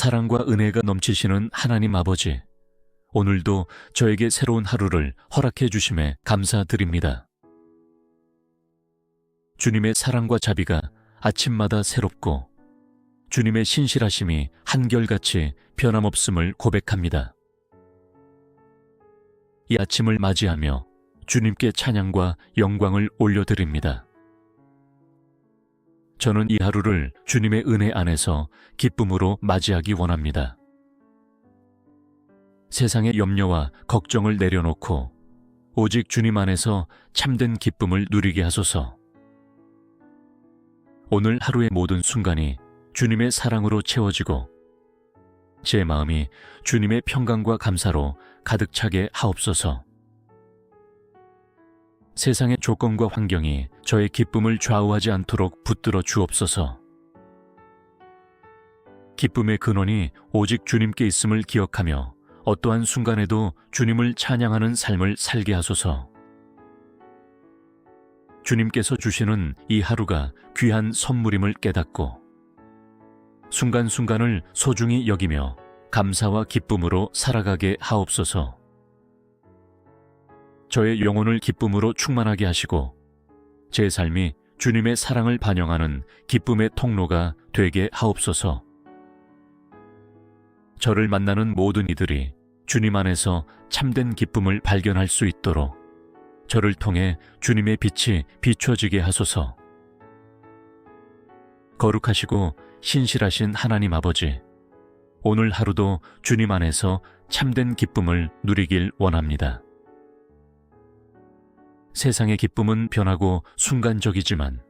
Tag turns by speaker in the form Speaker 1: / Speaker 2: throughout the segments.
Speaker 1: 사랑과 은혜가 넘치시는 하나님 아버지, 오늘도 저에게 새로운 하루를 허락해 주심에 감사드립니다. 주님의 사랑과 자비가 아침마다 새롭고 주님의 신실하심이 한결같이 변함없음을 고백합니다. 이 아침을 맞이하며 주님께 찬양과 영광을 올려드립니다. 저는 이 하루를 주님의 은혜 안에서 기쁨으로 맞이하기 원합니다. 세상의 염려와 걱정을 내려놓고 오직 주님 안에서 참된 기쁨을 누리게 하소서. 오늘 하루의 모든 순간이 주님의 사랑으로 채워지고 제 마음이 주님의 평강과 감사로 가득 차게 하옵소서. 세상의 조건과 환경이 저의 기쁨을 좌우하지 않도록 붙들어 주옵소서. 기쁨의 근원이 오직 주님께 있음을 기억하며 어떠한 순간에도 주님을 찬양하는 삶을 살게 하소서. 주님께서 주시는 이 하루가 귀한 선물임을 깨닫고 순간순간을 소중히 여기며 감사와 기쁨으로 살아가게 하옵소서. 저의 영혼을 기쁨으로 충만하게 하시고 제 삶이 주님의 사랑을 반영하는 기쁨의 통로가 되게 하옵소서. 저를 만나는 모든 이들이 주님 안에서 참된 기쁨을 발견할 수 있도록 저를 통해 주님의 빛이 비춰지게 하소서. 거룩하시고 신실하신 하나님 아버지, 오늘 하루도 주님 안에서 참된 기쁨을 누리길 원합니다. 세상의 기쁨은 변하고 순간적이지만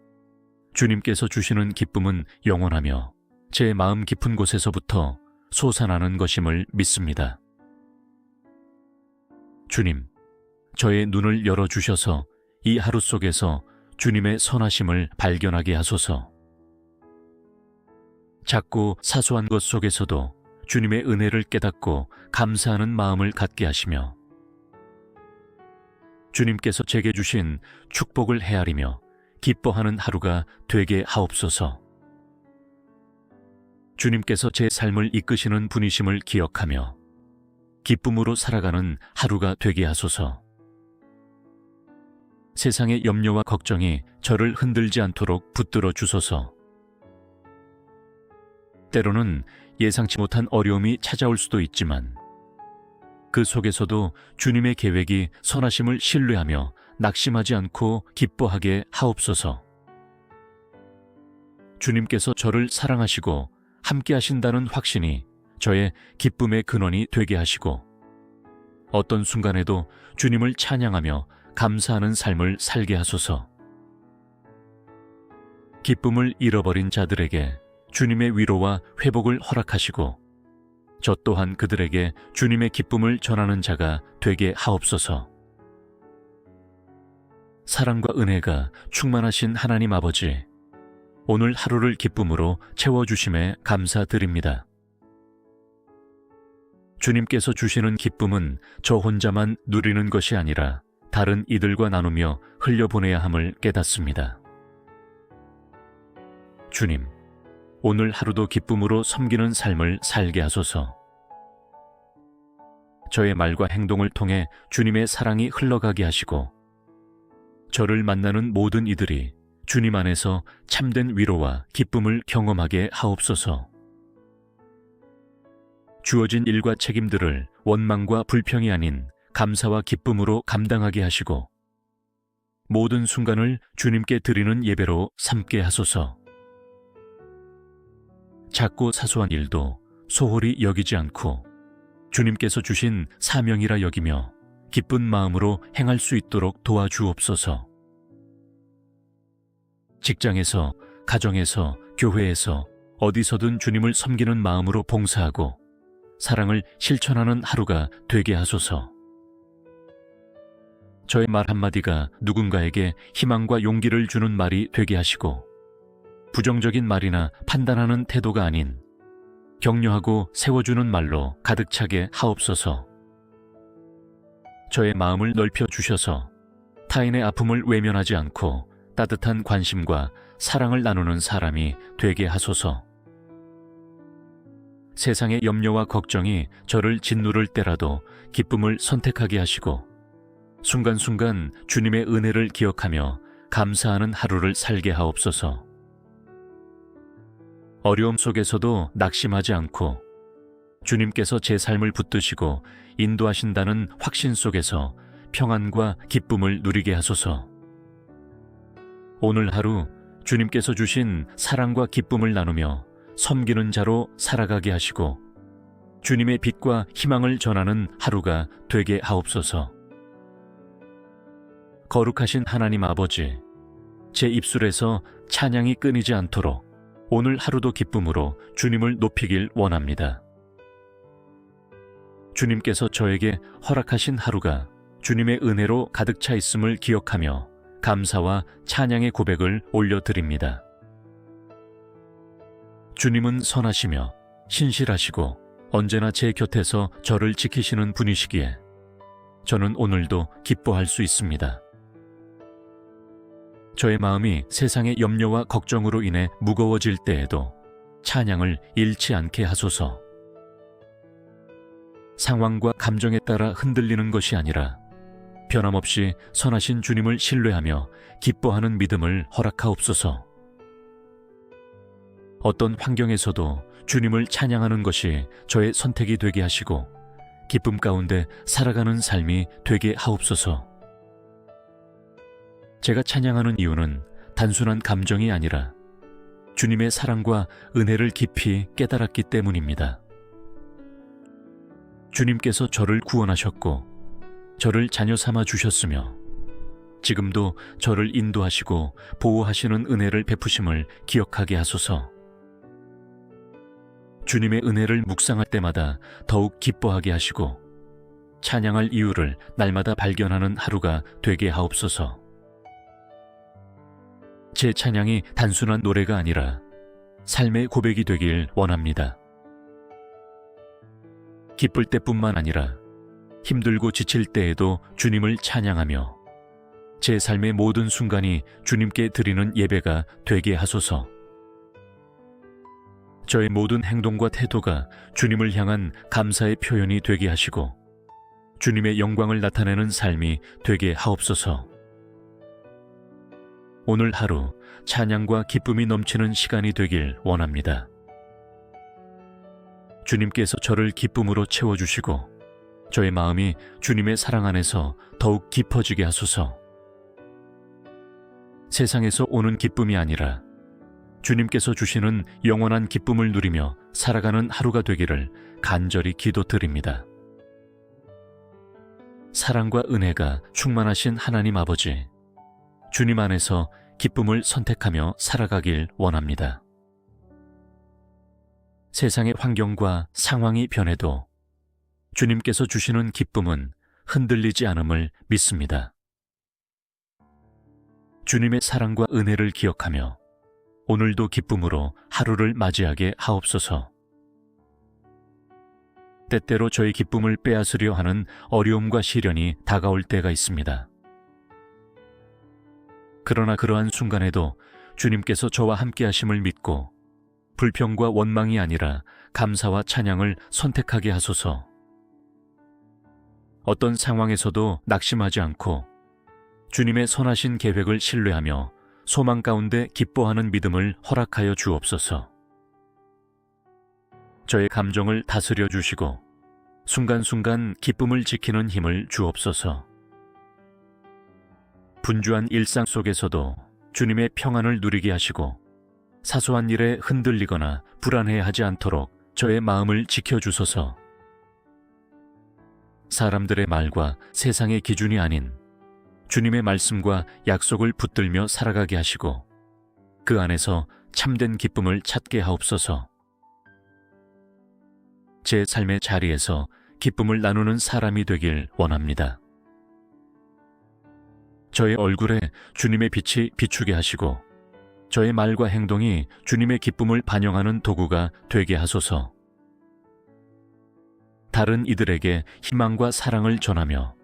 Speaker 1: 주님께서 주시는 기쁨은 영원하며 제 마음 깊은 곳에서부터 솟아나는 것임을 믿습니다. 주님, 저의 눈을 열어주셔서 이 하루 속에서 주님의 선하심을 발견하게 하소서. 작고 사소한 것 속에서도 주님의 은혜를 깨닫고 감사하는 마음을 갖게 하시며 주님께서 제게 주신 축복을 헤아리며 기뻐하는 하루가 되게 하옵소서. 주님께서 제 삶을 이끄시는 분이심을 기억하며 기쁨으로 살아가는 하루가 되게 하소서. 세상의 염려와 걱정이 저를 흔들지 않도록 붙들어 주소서. 때로는 예상치 못한 어려움이 찾아올 수도 있지만 그 속에서도 주님의 계획이 선하심을 신뢰하며 낙심하지 않고 기뻐하게 하옵소서. 주님께서 저를 사랑하시고 함께 하신다는 확신이 저의 기쁨의 근원이 되게 하시고 어떤 순간에도 주님을 찬양하며 감사하는 삶을 살게 하소서. 기쁨을 잃어버린 자들에게 주님의 위로와 회복을 허락하시고 저 또한 그들에게 주님의 기쁨을 전하는 자가 되게 하옵소서. 사랑과 은혜가 충만하신 하나님 아버지, 오늘 하루를 기쁨으로 채워주심에 감사드립니다. 주님께서 주시는 기쁨은 저 혼자만 누리는 것이 아니라 다른 이들과 나누며 흘려보내야 함을 깨닫습니다. 주님, 오늘 하루도 기쁨으로 섬기는 삶을 살게 하소서. 저의 말과 행동을 통해 주님의 사랑이 흘러가게 하시고 저를 만나는 모든 이들이 주님 안에서 참된 위로와 기쁨을 경험하게 하옵소서. 주어진 일과 책임들을 원망과 불평이 아닌 감사와 기쁨으로 감당하게 하시고 모든 순간을 주님께 드리는 예배로 삼게 하소서. 작고 사소한 일도 소홀히 여기지 않고 주님께서 주신 사명이라 여기며 기쁜 마음으로 행할 수 있도록 도와주옵소서. 직장에서, 가정에서, 교회에서 어디서든 주님을 섬기는 마음으로 봉사하고 사랑을 실천하는 하루가 되게 하소서. 저의 말 한마디가 누군가에게 희망과 용기를 주는 말이 되게 하시고 부정적인 말이나 판단하는 태도가 아닌 격려하고 세워주는 말로 가득 차게 하옵소서. 저의 마음을 넓혀 주셔서 타인의 아픔을 외면하지 않고 따뜻한 관심과 사랑을 나누는 사람이 되게 하소서. 세상의 염려와 걱정이 저를 짓누를 때라도 기쁨을 선택하게 하시고 순간순간 주님의 은혜를 기억하며 감사하는 하루를 살게 하옵소서. 어려움 속에서도 낙심하지 않고 주님께서 제 삶을 붙드시고 인도하신다는 확신 속에서 평안과 기쁨을 누리게 하소서. 오늘 하루 주님께서 주신 사랑과 기쁨을 나누며 섬기는 자로 살아가게 하시고 주님의 빛과 희망을 전하는 하루가 되게 하옵소서. 거룩하신 하나님 아버지, 제 입술에서 찬양이 끊이지 않도록 오늘 하루도 기쁨으로 주님을 높이길 원합니다. 주님께서 저에게 허락하신 하루가 주님의 은혜로 가득 차 있음을 기억하며 감사와 찬양의 고백을 올려드립니다. 주님은 선하시며 신실하시고 언제나 제 곁에서 저를 지키시는 분이시기에 저는 오늘도 기뻐할 수 있습니다. 저의 마음이 세상의 염려와 걱정으로 인해 무거워질 때에도 찬양을 잃지 않게 하소서. 상황과 감정에 따라 흔들리는 것이 아니라 변함없이 선하신 주님을 신뢰하며 기뻐하는 믿음을 허락하옵소서. 어떤 환경에서도 주님을 찬양하는 것이 저의 선택이 되게 하시고 기쁨 가운데 살아가는 삶이 되게 하옵소서. 제가 찬양하는 이유는 단순한 감정이 아니라 주님의 사랑과 은혜를 깊이 깨달았기 때문입니다. 주님께서 저를 구원하셨고 저를 자녀 삼아 주셨으며 지금도 저를 인도하시고 보호하시는 은혜를 베푸심을 기억하게 하소서. 주님의 은혜를 묵상할 때마다 더욱 기뻐하게 하시고 찬양할 이유를 날마다 발견하는 하루가 되게 하옵소서. 제 찬양이 단순한 노래가 아니라 삶의 고백이 되길 원합니다. 기쁠 때뿐만 아니라 힘들고 지칠 때에도 주님을 찬양하며 제 삶의 모든 순간이 주님께 드리는 예배가 되게 하소서. 저의 모든 행동과 태도가 주님을 향한 감사의 표현이 되게 하시고 주님의 영광을 나타내는 삶이 되게 하옵소서. 오늘 하루 찬양과 기쁨이 넘치는 시간이 되길 원합니다. 주님께서 저를 기쁨으로 채워주시고 저의 마음이 주님의 사랑 안에서 더욱 깊어지게 하소서. 세상에서 오는 기쁨이 아니라 주님께서 주시는 영원한 기쁨을 누리며 살아가는 하루가 되기를 간절히 기도드립니다. 사랑과 은혜가 충만하신 하나님 아버지, 주님 안에서 기쁨을 선택하며 살아가길 원합니다. 세상의 환경과 상황이 변해도 주님께서 주시는 기쁨은 흔들리지 않음을 믿습니다. 주님의 사랑과 은혜를 기억하며 오늘도 기쁨으로 하루를 맞이하게 하옵소서. 때때로 저의 기쁨을 빼앗으려 하는 어려움과 시련이 다가올 때가 있습니다. 그러나 그러한 순간에도 주님께서 저와 함께 하심을 믿고 불평과 원망이 아니라 감사와 찬양을 선택하게 하소서. 어떤 상황에서도 낙심하지 않고 주님의 선하신 계획을 신뢰하며 소망 가운데 기뻐하는 믿음을 허락하여 주옵소서. 저의 감정을 다스려 주시고 순간순간 기쁨을 지키는 힘을 주옵소서. 분주한 일상 속에서도 주님의 평안을 누리게 하시고 사소한 일에 흔들리거나 불안해하지 않도록 저의 마음을 지켜주소서. 사람들의 말과 세상의 기준이 아닌 주님의 말씀과 약속을 붙들며 살아가게 하시고 그 안에서 참된 기쁨을 찾게 하옵소서. 제 삶의 자리에서 기쁨을 나누는 사람이 되길 원합니다. 저의 얼굴에 주님의 빛이 비추게 하시고 저의 말과 행동이 주님의 기쁨을 반영하는 도구가 되게 하소서. 다른 이들에게 희망과 사랑을 전하며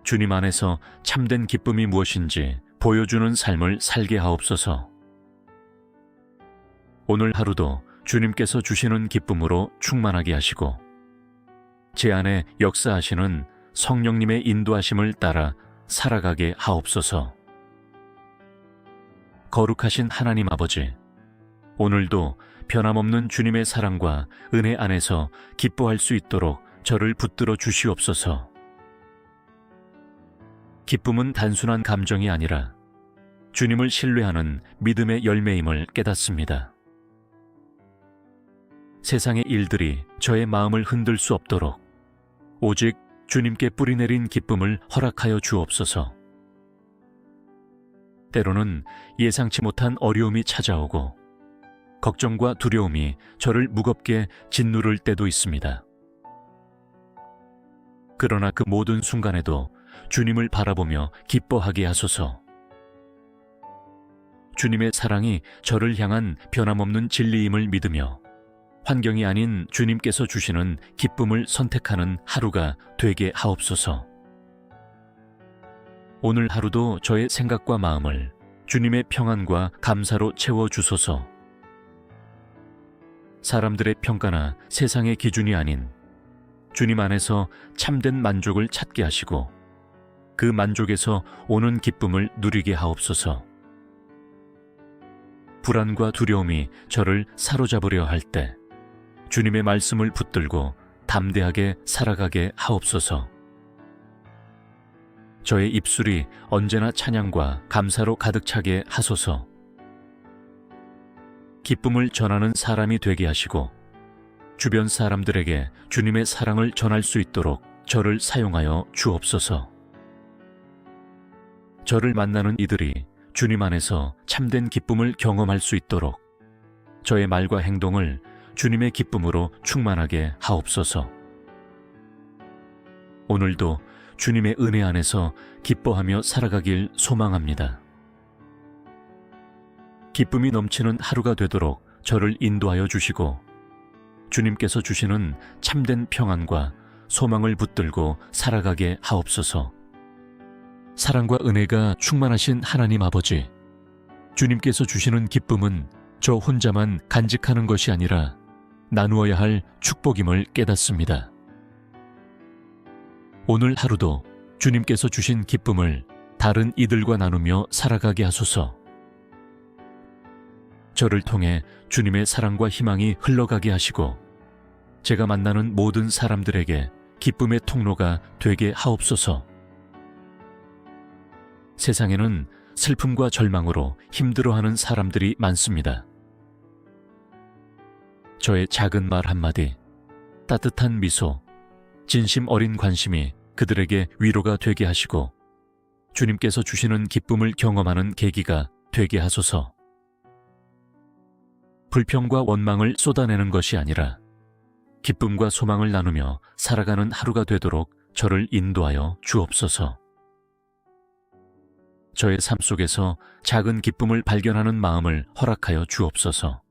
Speaker 1: 주님 안에서 참된 기쁨이 무엇인지 보여주는 삶을 살게 하옵소서. 오늘 하루도 주님께서 주시는 기쁨으로 충만하게 하시고 제 안에 역사하시는 성령님의 인도하심을 따라 살아가게 하옵소서. 거룩하신 하나님 아버지, 오늘도 변함없는 주님의 사랑과 은혜 안에서 기뻐할 수 있도록 저를 붙들어 주시옵소서. 기쁨은 단순한 감정이 아니라 주님을 신뢰하는 믿음의 열매임을 깨닫습니다. 세상의 일들이 저의 마음을 흔들 수 없도록 오직 주님께 뿌리내린 기쁨을 허락하여 주옵소서. 때로는 예상치 못한 어려움이 찾아오고 걱정과 두려움이 저를 무겁게 짓누를 때도 있습니다. 그러나 그 모든 순간에도 주님을 바라보며 기뻐하게 하소서. 주님의 사랑이 저를 향한 변함없는 진리임을 믿으며 환경이 아닌 주님께서 주시는 기쁨을 선택하는 하루가 되게 하옵소서. 오늘 하루도 저의 생각과 마음을 주님의 평안과 감사로 채워주소서. 사람들의 평가나 세상의 기준이 아닌 주님 안에서 참된 만족을 찾게 하시고 그 만족에서 오는 기쁨을 누리게 하옵소서. 불안과 두려움이 저를 사로잡으려 할 때 주님의 말씀을 붙들고 담대하게 살아가게 하옵소서. 저의 입술이 언제나 찬양과 감사로 가득 차게 하소서. 기쁨을 전하는 사람이 되게 하시고 주변 사람들에게 주님의 사랑을 전할 수 있도록 저를 사용하여 주옵소서. 저를 만나는 이들이 주님 안에서 참된 기쁨을 경험할 수 있도록 저의 말과 행동을 주님의 기쁨으로 충만하게 하옵소서. 오늘도 주님의 은혜 안에서 기뻐하며 살아가길 소망합니다. 기쁨이 넘치는 하루가 되도록 저를 인도하여 주시고 주님께서 주시는 참된 평안과 소망을 붙들고 살아가게 하옵소서. 사랑과 은혜가 충만하신 하나님 아버지, 주님께서 주시는 기쁨은 저 혼자만 간직하는 것이 아니라 나누어야 할 축복임을 깨닫습니다. 오늘 하루도 주님께서 주신 기쁨을 다른 이들과 나누며 살아가게 하소서. 저를 통해 주님의 사랑과 희망이 흘러가게 하시고 제가 만나는 모든 사람들에게 기쁨의 통로가 되게 하옵소서. 세상에는 슬픔과 절망으로 힘들어하는 사람들이 많습니다. 저의 작은 말 한마디, 따뜻한 미소, 진심 어린 관심이 그들에게 위로가 되게 하시고 주님께서 주시는 기쁨을 경험하는 계기가 되게 하소서. 불평과 원망을 쏟아내는 것이 아니라 기쁨과 소망을 나누며 살아가는 하루가 되도록 저를 인도하여 주옵소서. 저의 삶 속에서 작은 기쁨을 발견하는 마음을 허락하여 주옵소서.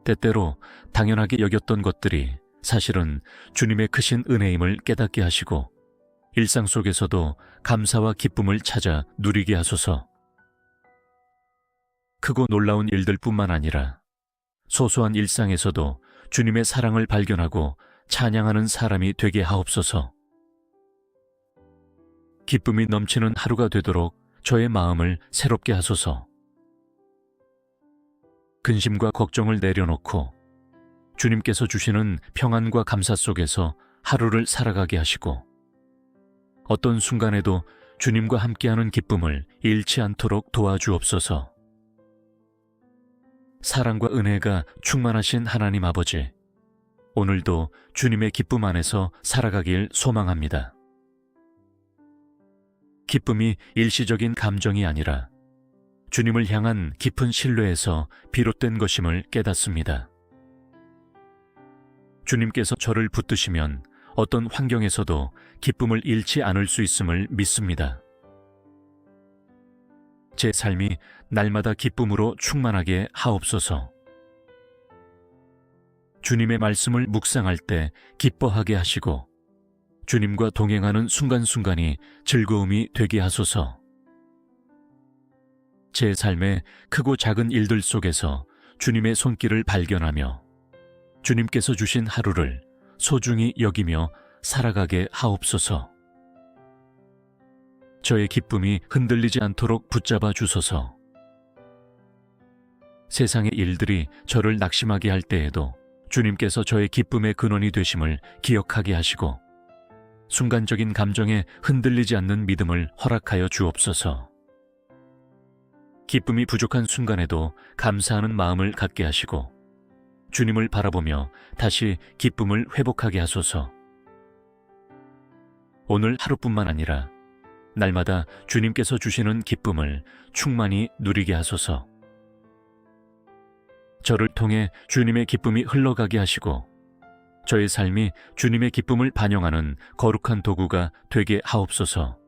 Speaker 1: 때때로 당연하게 여겼던 것들이 사실은 주님의 크신 은혜임을 깨닫게 하시고 일상 속에서도 감사와 기쁨을 찾아 누리게 하소서. 크고 놀라운 일들뿐만 아니라 소소한 일상에서도 주님의 사랑을 발견하고 찬양하는 사람이 되게 하옵소서. 기쁨이 넘치는 하루가 되도록 저의 마음을 새롭게 하소서. 근심과 걱정을 내려놓고 주님께서 주시는 평안과 감사 속에서 하루를 살아가게 하시고 어떤 순간에도 주님과 함께하는 기쁨을 잃지 않도록 도와주옵소서. 사랑과 은혜가 충만하신 하나님 아버지, 오늘도 주님의 기쁨 안에서 살아가길 소망합니다. 기쁨이 일시적인 감정이 아니라 주님을 향한 깊은 신뢰에서 비롯된 것임을 깨닫습니다. 주님께서 저를 붙드시면 어떤 환경에서도 기쁨을 잃지 않을 수 있음을 믿습니다. 제 삶이 날마다 기쁨으로 충만하게 하옵소서. 주님의 말씀을 묵상할 때 기뻐하게 하시고 주님과 동행하는 순간순간이 즐거움이 되게 하소서. 제 삶의 크고 작은 일들 속에서 주님의 손길을 발견하며 주님께서 주신 하루를 소중히 여기며 살아가게 하옵소서. 저의 기쁨이 흔들리지 않도록 붙잡아 주소서. 세상의 일들이 저를 낙심하게 할 때에도 주님께서 저의 기쁨의 근원이 되심을 기억하게 하시고 순간적인 감정에 흔들리지 않는 믿음을 허락하여 주옵소서. 기쁨이 부족한 순간에도 감사하는 마음을 갖게 하시고 주님을 바라보며 다시 기쁨을 회복하게 하소서. 오늘 하루뿐만 아니라 날마다 주님께서 주시는 기쁨을 충만히 누리게 하소서. 저를 통해 주님의 기쁨이 흘러가게 하시고 저의 삶이 주님의 기쁨을 반영하는 거룩한 도구가 되게 하옵소서.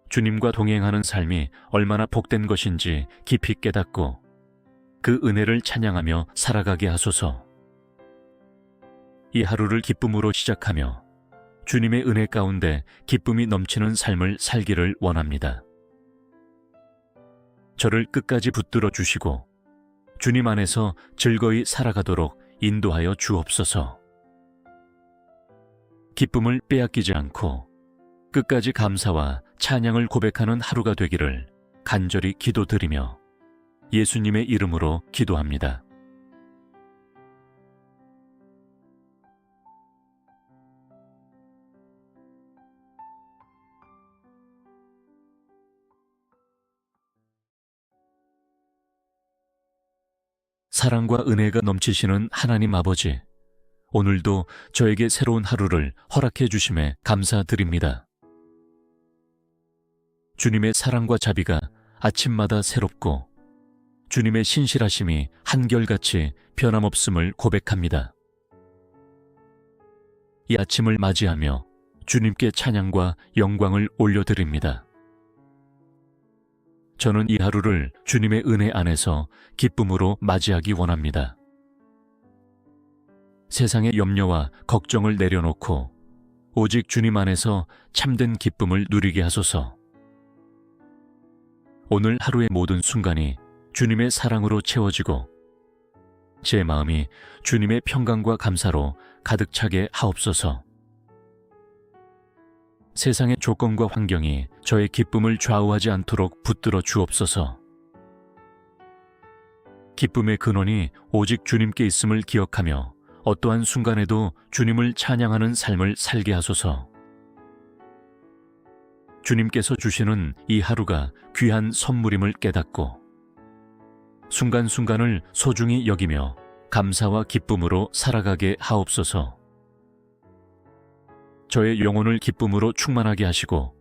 Speaker 1: 주님과 동행하는 삶이 얼마나 복된 것인지 깊이 깨닫고 그 은혜를 찬양하며 살아가게 하소서. 이 하루를 기쁨으로 시작하며 주님의 은혜 가운데 기쁨이 넘치는 삶을 살기를 원합니다. 저를 끝까지 붙들어 주시고 주님 안에서 즐거이 살아가도록 인도하여 주옵소서. 기쁨을 빼앗기지 않고 끝까지 감사와 찬양을 고백하는 하루가 되기를 간절히 기도드리며 예수님의 이름으로 기도합니다. 사랑과 은혜가 넘치시는 하나님 아버지, 오늘도 저에게 새로운 하루를 허락해 주심에 감사드립니다. 주님의 사랑과 자비가 아침마다 새롭고 주님의 신실하심이 한결같이 변함없음을 고백합니다. 이 아침을 맞이하며 주님께 찬양과 영광을 올려드립니다. 저는 이 하루를 주님의 은혜 안에서 기쁨으로 맞이하기 원합니다. 세상의 염려와 걱정을 내려놓고 오직 주님 안에서 참된 기쁨을 누리게 하소서. 오늘 하루의 모든 순간이 주님의 사랑으로 채워지고 제 마음이 주님의 평강과 감사로 가득 차게 하옵소서. 세상의 조건과 환경이 저의 기쁨을 좌우하지 않도록 붙들어 주옵소서. 기쁨의 근원이 오직 주님께 있음을 기억하며 어떠한 순간에도 주님을 찬양하는 삶을 살게 하소서. 주님께서 주시는 이 하루가 귀한 선물임을 깨닫고 순간순간을 소중히 여기며 감사와 기쁨으로 살아가게 하옵소서. 저의 영혼을 기쁨으로 충만하게 하시고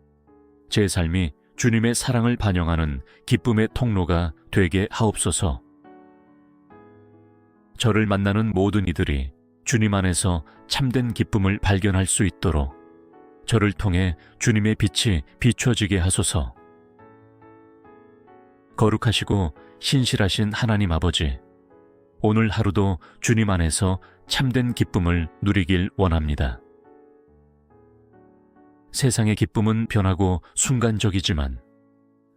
Speaker 1: 제 삶이 주님의 사랑을 반영하는 기쁨의 통로가 되게 하옵소서. 저를 만나는 모든 이들이 주님 안에서 참된 기쁨을 발견할 수 있도록 저를 통해 주님의 빛이 비춰지게 하소서. 거룩하시고 신실하신 하나님 아버지, 오늘 하루도 주님 안에서 참된 기쁨을 누리길 원합니다. 세상의 기쁨은 변하고 순간적이지만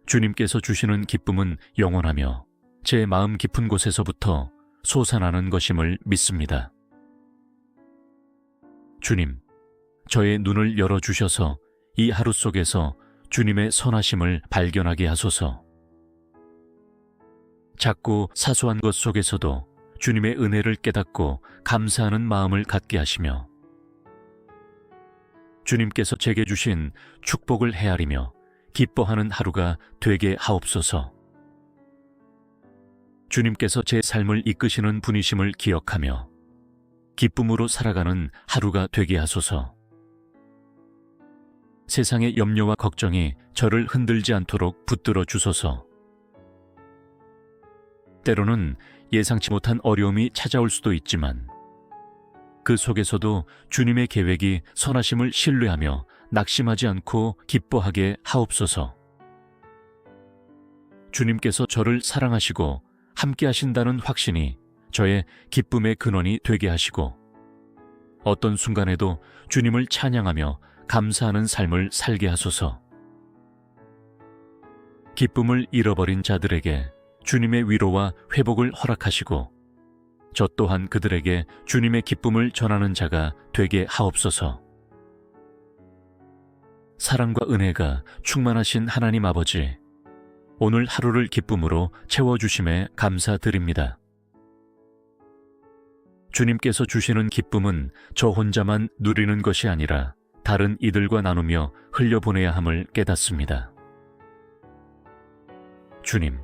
Speaker 1: 주님께서 주시는 기쁨은 영원하며 제 마음 깊은 곳에서부터 솟아나는 것임을 믿습니다. 주님, 저의 눈을 열어주셔서 이 하루 속에서 주님의 선하심을 발견하게 하소서. 작고 사소한 것 속에서도 주님의 은혜를 깨닫고 감사하는 마음을 갖게 하시며 주님께서 제게 주신 축복을 헤아리며 기뻐하는 하루가 되게 하옵소서. 주님께서 제 삶을 이끄시는 분이심을 기억하며 기쁨으로 살아가는 하루가 되게 하소서. 세상의 염려와 걱정이 저를 흔들지 않도록 붙들어 주소서. 때로는 예상치 못한 어려움이 찾아올 수도 있지만 그 속에서도 주님의 계획이 선하심을 신뢰하며 낙심하지 않고 기뻐하게 하옵소서. 주님께서 저를 사랑하시고 함께 하신다는 확신이 저의 기쁨의 근원이 되게 하시고 어떤 순간에도 주님을 찬양하며 감사하는 삶을 살게 하소서. 기쁨을 잃어버린 자들에게 주님의 위로와 회복을 허락하시고 저 또한 그들에게 주님의 기쁨을 전하는 자가 되게 하옵소서. 사랑과 은혜가 충만하신 하나님 아버지, 오늘 하루를 기쁨으로 채워주심에 감사드립니다. 주님께서 주시는 기쁨은 저 혼자만 누리는 것이 아니라 다른 이들과 나누며 흘려보내야 함을 깨닫습니다. 주님,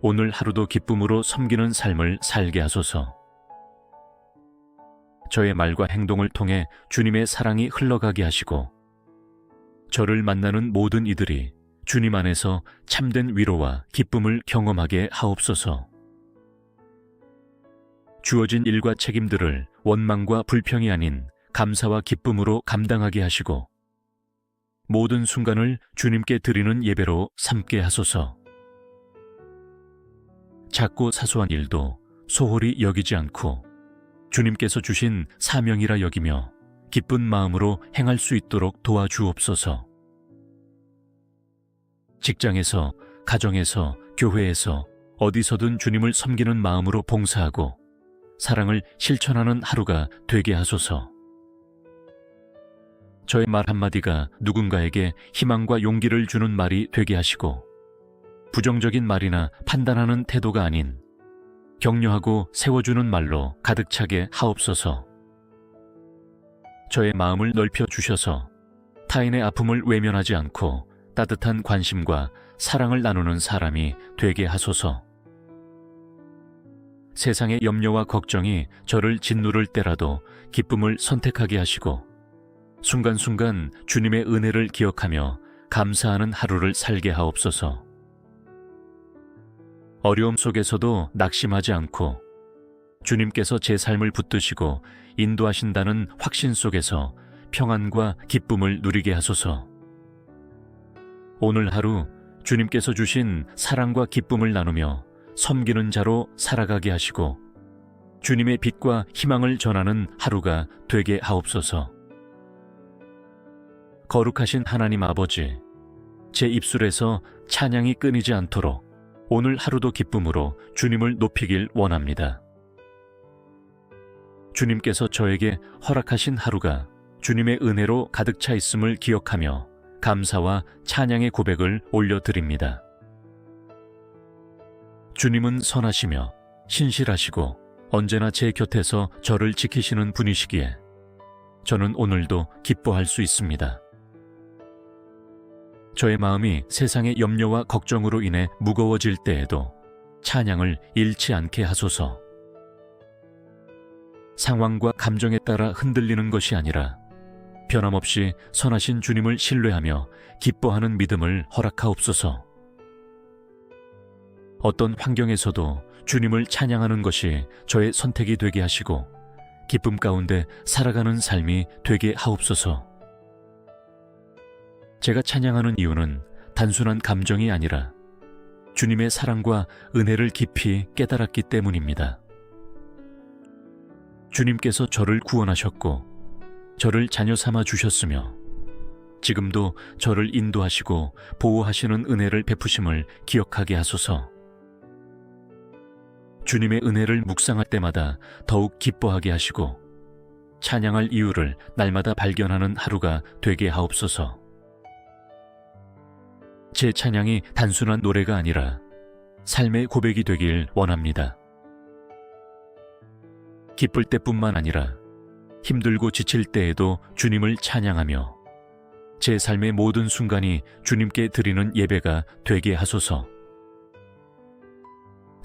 Speaker 1: 오늘 하루도 기쁨으로 섬기는 삶을 살게 하소서. 저의 말과 행동을 통해 주님의 사랑이 흘러가게 하시고 저를 만나는 모든 이들이 주님 안에서 참된 위로와 기쁨을 경험하게 하옵소서. 주어진 일과 책임들을 원망과 불평이 아닌 감사와 기쁨으로 감당하게 하시고 모든 순간을 주님께 드리는 예배로 삼게 하소서. 작고 사소한 일도 소홀히 여기지 않고 주님께서 주신 사명이라 여기며 기쁜 마음으로 행할 수 있도록 도와주옵소서. 직장에서, 가정에서, 교회에서 어디서든 주님을 섬기는 마음으로 봉사하고 사랑을 실천하는 하루가 되게 하소서. 저의 말 한마디가 누군가에게 희망과 용기를 주는 말이 되게 하시고 부정적인 말이나 판단하는 태도가 아닌 격려하고 세워주는 말로 가득 차게 하옵소서. 저의 마음을 넓혀 주셔서 타인의 아픔을 외면하지 않고 따뜻한 관심과 사랑을 나누는 사람이 되게 하소서. 세상의 염려와 걱정이 저를 짓누를 때라도 기쁨을 선택하게 하시고 순간순간 주님의 은혜를 기억하며 감사하는 하루를 살게 하옵소서. 어려움 속에서도 낙심하지 않고 주님께서 제 삶을 붙드시고 인도하신다는 확신 속에서 평안과 기쁨을 누리게 하소서. 오늘 하루 주님께서 주신 사랑과 기쁨을 나누며 섬기는 자로 살아가게 하시고 주님의 빛과 희망을 전하는 하루가 되게 하옵소서. 거룩하신 하나님 아버지, 제 입술에서 찬양이 끊이지 않도록 오늘 하루도 기쁨으로 주님을 높이길 원합니다. 주님께서 저에게 허락하신 하루가 주님의 은혜로 가득 차 있음을 기억하며 감사와 찬양의 고백을 올려드립니다. 주님은 선하시며 신실하시고 언제나 제 곁에서 저를 지키시는 분이시기에 저는 오늘도 기뻐할 수 있습니다. 저의 마음이 세상의 염려와 걱정으로 인해 무거워질 때에도 찬양을 잃지 않게 하소서. 상황과 감정에 따라 흔들리는 것이 아니라 변함없이 선하신 주님을 신뢰하며 기뻐하는 믿음을 허락하옵소서. 어떤 환경에서도 주님을 찬양하는 것이 저의 선택이 되게 하시고 기쁨 가운데 살아가는 삶이 되게 하옵소서. 제가 찬양하는 이유는 단순한 감정이 아니라 주님의 사랑과 은혜를 깊이 깨달았기 때문입니다. 주님께서 저를 구원하셨고 저를 자녀 삼아 주셨으며 지금도 저를 인도하시고 보호하시는 은혜를 베푸심을 기억하게 하소서. 주님의 은혜를 묵상할 때마다 더욱 기뻐하게 하시고 찬양할 이유를 날마다 발견하는 하루가 되게 하옵소서. 제 찬양이 단순한 노래가 아니라 삶의 고백이 되길 원합니다. 기쁠 때뿐만 아니라 힘들고 지칠 때에도 주님을 찬양하며 제 삶의 모든 순간이 주님께 드리는 예배가 되게 하소서.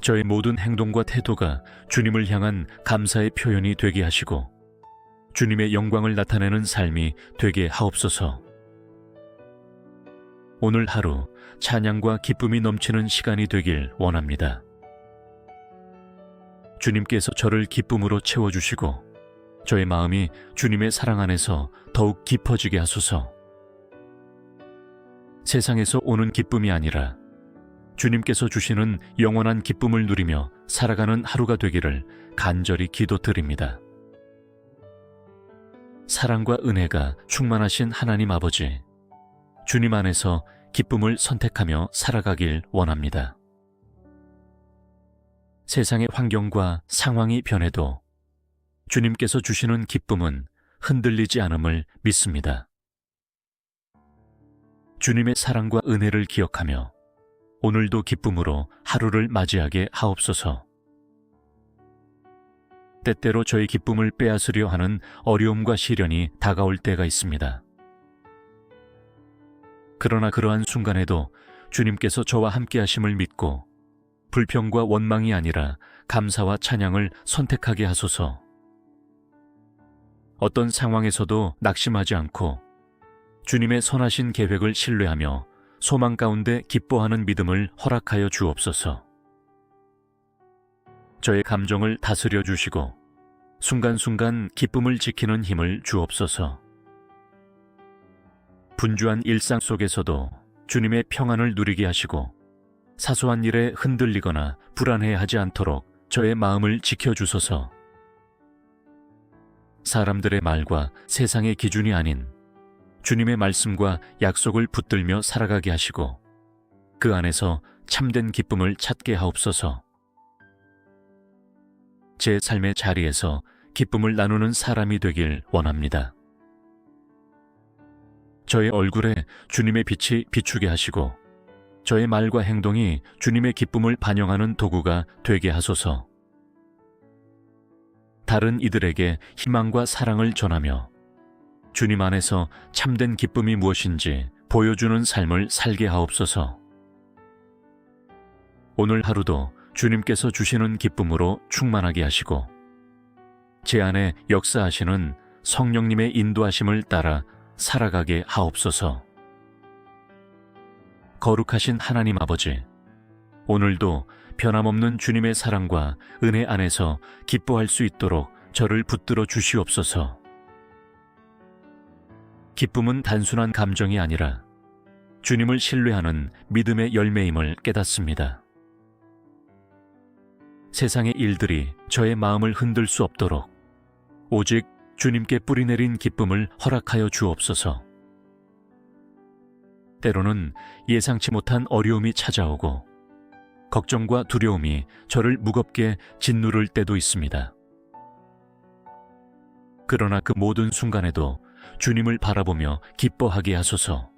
Speaker 1: 저의 모든 행동과 태도가 주님을 향한 감사의 표현이 되게 하시고 주님의 영광을 나타내는 삶이 되게 하옵소서. 오늘 하루 찬양과 기쁨이 넘치는 시간이 되길 원합니다. 주님께서 저를 기쁨으로 채워주시고 저의 마음이 주님의 사랑 안에서 더욱 깊어지게 하소서. 세상에서 오는 기쁨이 아니라 주님께서 주시는 영원한 기쁨을 누리며 살아가는 하루가 되기를 간절히 기도드립니다. 사랑과 은혜가 충만하신 하나님 아버지, 주님 안에서 기쁨을 선택하며 살아가길 원합니다. 세상의 환경과 상황이 변해도 주님께서 주시는 기쁨은 흔들리지 않음을 믿습니다. 주님의 사랑과 은혜를 기억하며 오늘도 기쁨으로 하루를 맞이하게 하옵소서. 때때로 저의 기쁨을 빼앗으려 하는 어려움과 시련이 다가올 때가 있습니다. 그러나 그러한 순간에도 주님께서 저와 함께 하심을 믿고 불평과 원망이 아니라 감사와 찬양을 선택하게 하소서. 어떤 상황에서도 낙심하지 않고 주님의 선하신 계획을 신뢰하며 소망 가운데 기뻐하는 믿음을 허락하여 주옵소서. 저의 감정을 다스려 주시고 순간순간 기쁨을 지키는 힘을 주옵소서. 분주한 일상 속에서도 주님의 평안을 누리게 하시고 사소한 일에 흔들리거나 불안해하지 않도록 저의 마음을 지켜주소서. 사람들의 말과 세상의 기준이 아닌 주님의 말씀과 약속을 붙들며 살아가게 하시고 그 안에서 참된 기쁨을 찾게 하옵소서. 제 삶의 자리에서 기쁨을 나누는 사람이 되길 원합니다. 저의 얼굴에 주님의 빛이 비추게 하시고 저의 말과 행동이 주님의 기쁨을 반영하는 도구가 되게 하소서. 다른 이들에게 희망과 사랑을 전하며 주님 안에서 참된 기쁨이 무엇인지 보여주는 삶을 살게 하옵소서. 오늘 하루도 주님께서 주시는 기쁨으로 충만하게 하시고 제 안에 역사하시는 성령님의 인도하심을 따라 살아가게 하옵소서. 거룩하신 하나님 아버지, 오늘도 변함없는 주님의 사랑과 은혜 안에서 기뻐할 수 있도록 저를 붙들어 주시옵소서. 기쁨은 단순한 감정이 아니라 주님을 신뢰하는 믿음의 열매임을 깨닫습니다. 세상의 일들이 저의 마음을 흔들 수 없도록 오직 주님께 뿌리내린 기쁨을 허락하여 주옵소서. 때로는 예상치 못한 어려움이 찾아오고 걱정과 두려움이 저를 무겁게 짓누를 때도 있습니다. 그러나 그 모든 순간에도 주님을 바라보며 기뻐하게 하소서.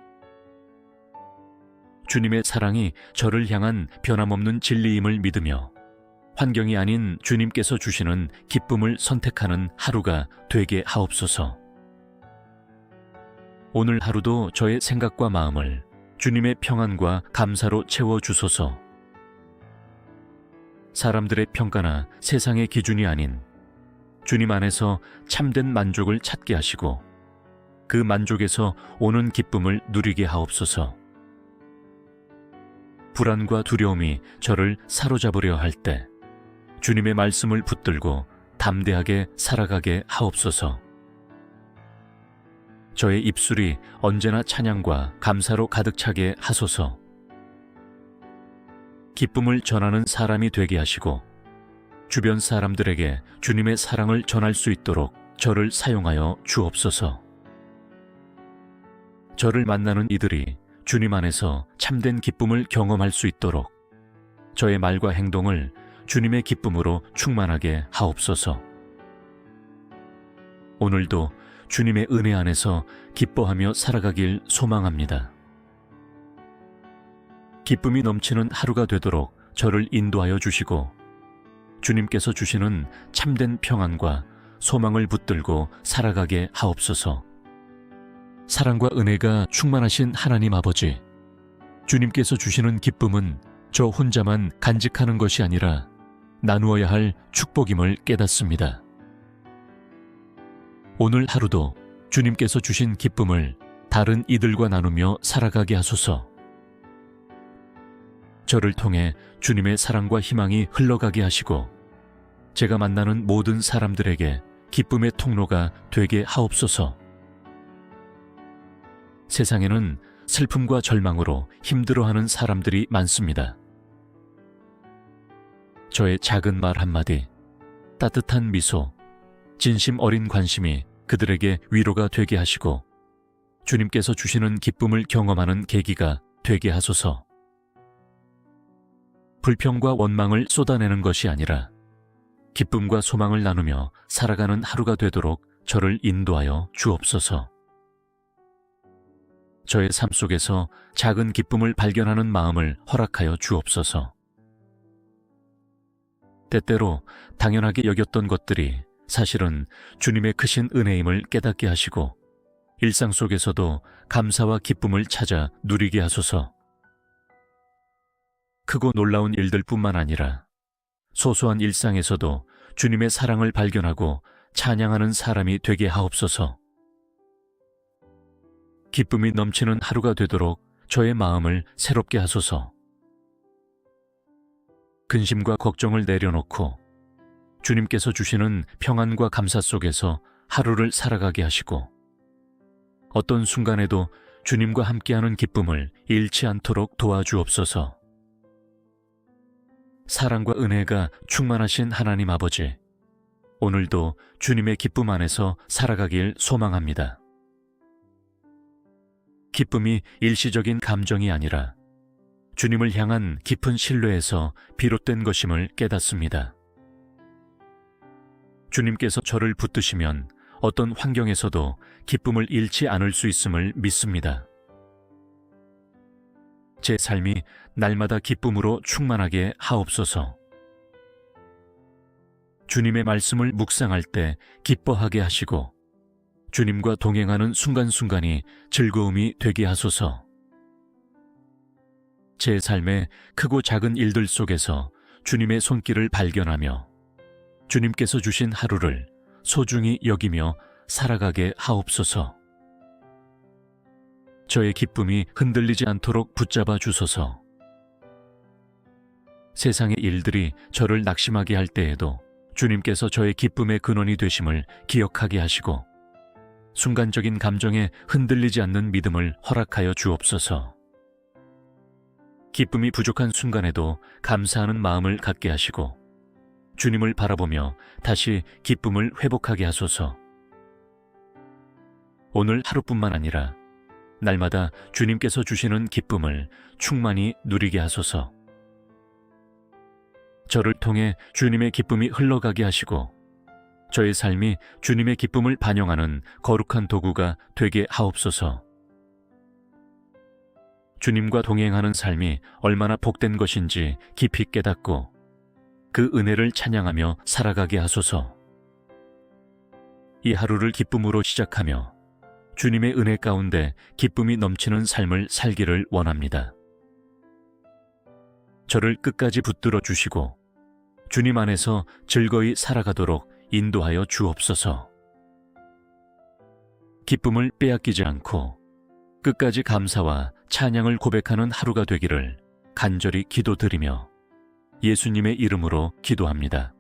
Speaker 1: 주님의 사랑이 저를 향한 변함없는 진리임을 믿으며 환경이 아닌 주님께서 주시는 기쁨을 선택하는 하루가 되게 하옵소서. 오늘 하루도 저의 생각과 마음을 주님의 평안과 감사로 채워주소서. 사람들의 평가나 세상의 기준이 아닌 주님 안에서 참된 만족을 찾게 하시고 그 만족에서 오는 기쁨을 누리게 하옵소서. 불안과 두려움이 저를 사로잡으려 할 때 주님의 말씀을 붙들고 담대하게 살아가게 하옵소서. 저의 입술이 언제나 찬양과 감사로 가득 차게 하소서. 기쁨을 전하는 사람이 되게 하시고 주변 사람들에게 주님의 사랑을 전할 수 있도록 저를 사용하여 주옵소서. 저를 만나는 이들이 주님 안에서 참된 기쁨을 경험할 수 있도록 저의 말과 행동을 주님의 기쁨으로 충만하게 하옵소서. 오늘도 주님의 은혜 안에서 기뻐하며 살아가길 소망합니다. 기쁨이 넘치는 하루가 되도록 저를 인도하여 주시고 주님께서 주시는 참된 평안과 소망을 붙들고 살아가게 하옵소서. 사랑과 은혜가 충만하신 하나님 아버지, 주님께서 주시는 기쁨은 저 혼자만 간직하는 것이 아니라 나누어야 할 축복임을 깨닫습니다. 오늘 하루도 주님께서 주신 기쁨을 다른 이들과 나누며 살아가게 하소서. 저를 통해 주님의 사랑과 희망이 흘러가게 하시고 제가 만나는 모든 사람들에게 기쁨의 통로가 되게 하옵소서. 세상에는 슬픔과 절망으로 힘들어하는 사람들이 많습니다. 저의 작은 말 한마디, 따뜻한 미소, 진심 어린 관심이 그들에게 위로가 되게 하시고 주님께서 주시는 기쁨을 경험하는 계기가 되게 하소서. 불평과 원망을 쏟아내는 것이 아니라 기쁨과 소망을 나누며 살아가는 하루가 되도록 저를 인도하여 주옵소서. 저의 삶 속에서 작은 기쁨을 발견하는 마음을 허락하여 주옵소서. 때때로 당연하게 여겼던 것들이 사실은 주님의 크신 은혜임을 깨닫게 하시고 일상 속에서도 감사와 기쁨을 찾아 누리게 하소서. 크고 놀라운 일들뿐만 아니라 소소한 일상에서도 주님의 사랑을 발견하고 찬양하는 사람이 되게 하옵소서. 기쁨이 넘치는 하루가 되도록 저의 마음을 새롭게 하소서. 근심과 걱정을 내려놓고 주님께서 주시는 평안과 감사 속에서 하루를 살아가게 하시고 어떤 순간에도 주님과 함께하는 기쁨을 잃지 않도록 도와주옵소서. 사랑과 은혜가 충만하신 하나님 아버지, 오늘도 주님의 기쁨 안에서 살아가길 소망합니다. 기쁨이 일시적인 감정이 아니라 주님을 향한 깊은 신뢰에서 비롯된 것임을 깨닫습니다. 주님께서 저를 붙드시면 어떤 환경에서도 기쁨을 잃지 않을 수 있음을 믿습니다. 제 삶이 날마다 기쁨으로 충만하게 하옵소서. 주님의 말씀을 묵상할 때 기뻐하게 하시고 주님과 동행하는 순간순간이 즐거움이 되게 하소서. 제 삶의 크고 작은 일들 속에서 주님의 손길을 발견하며 주님께서 주신 하루를 소중히 여기며 살아가게 하옵소서. 저의 기쁨이 흔들리지 않도록 붙잡아 주소서. 세상의 일들이 저를 낙심하게 할 때에도 주님께서 저의 기쁨의 근원이 되심을 기억하게 하시고 순간적인 감정에 흔들리지 않는 믿음을 허락하여 주옵소서. 기쁨이 부족한 순간에도 감사하는 마음을 갖게 하시고 주님을 바라보며 다시 기쁨을 회복하게 하소서. 오늘 하루뿐만 아니라 날마다 주님께서 주시는 기쁨을 충만히 누리게 하소서. 저를 통해 주님의 기쁨이 흘러가게 하시고 저의 삶이 주님의 기쁨을 반영하는 거룩한 도구가 되게 하옵소서. 주님과 동행하는 삶이 얼마나 복된 것인지 깊이 깨닫고 그 은혜를 찬양하며 살아가게 하소서. 이 하루를 기쁨으로 시작하며 주님의 은혜 가운데 기쁨이 넘치는 삶을 살기를 원합니다. 저를 끝까지 붙들어 주시고 주님 안에서 즐거이 살아가도록 인도하여 주옵소서. 기쁨을 빼앗기지 않고 끝까지 감사와 찬양을 고백하는 하루가 되기를 간절히 기도드리며 예수님의 이름으로 기도합니다.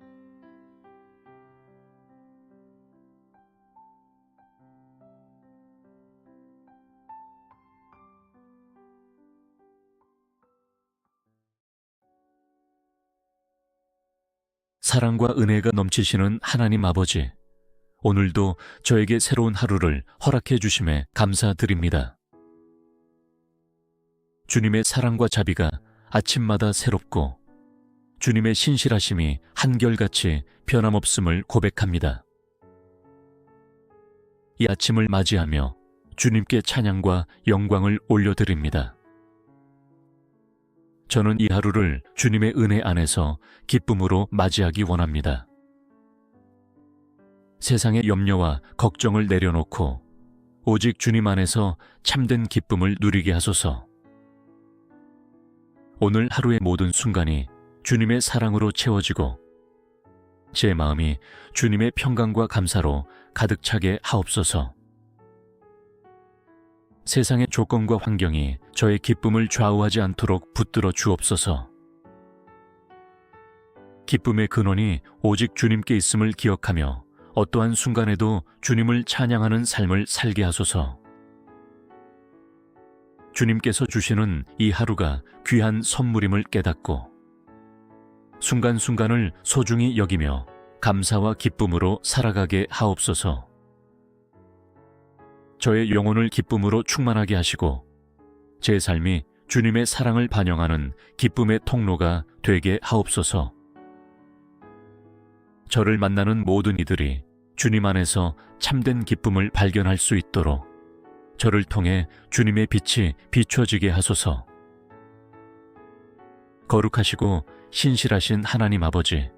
Speaker 1: 사랑과 은혜가 넘치시는 하나님 아버지, 오늘도 저에게 새로운 하루를 허락해 주심에 감사드립니다. 주님의 사랑과 자비가 아침마다 새롭고 주님의 신실하심이 한결같이 변함없음을 고백합니다. 이 아침을 맞이하며 주님께 찬양과 영광을 올려드립니다. 저는 이 하루를 주님의 은혜 안에서 기쁨으로 맞이하기 원합니다. 세상의 염려와 걱정을 내려놓고 오직 주님 안에서 참된 기쁨을 누리게 하소서. 오늘 하루의 모든 순간이 주님의 사랑으로 채워지고 제 마음이 주님의 평강과 감사로 가득 차게 하옵소서. 세상의 조건과 환경이 저의 기쁨을 좌우하지 않도록 붙들어 주옵소서. 기쁨의 근원이 오직 주님께 있음을 기억하며 어떠한 순간에도 주님을 찬양하는 삶을 살게 하소서. 주님께서 주시는 이 하루가 귀한 선물임을 깨닫고 순간순간을 소중히 여기며 감사와 기쁨으로 살아가게 하옵소서. 저의 영혼을 기쁨으로 충만하게 하시고 제 삶이 주님의 사랑을 반영하는 기쁨의 통로가 되게 하옵소서. 저를 만나는 모든 이들이 주님 안에서 참된 기쁨을 발견할 수 있도록 저를 통해 주님의 빛이 비춰지게 하소서. 거룩하시고 신실하신 하나님 아버지,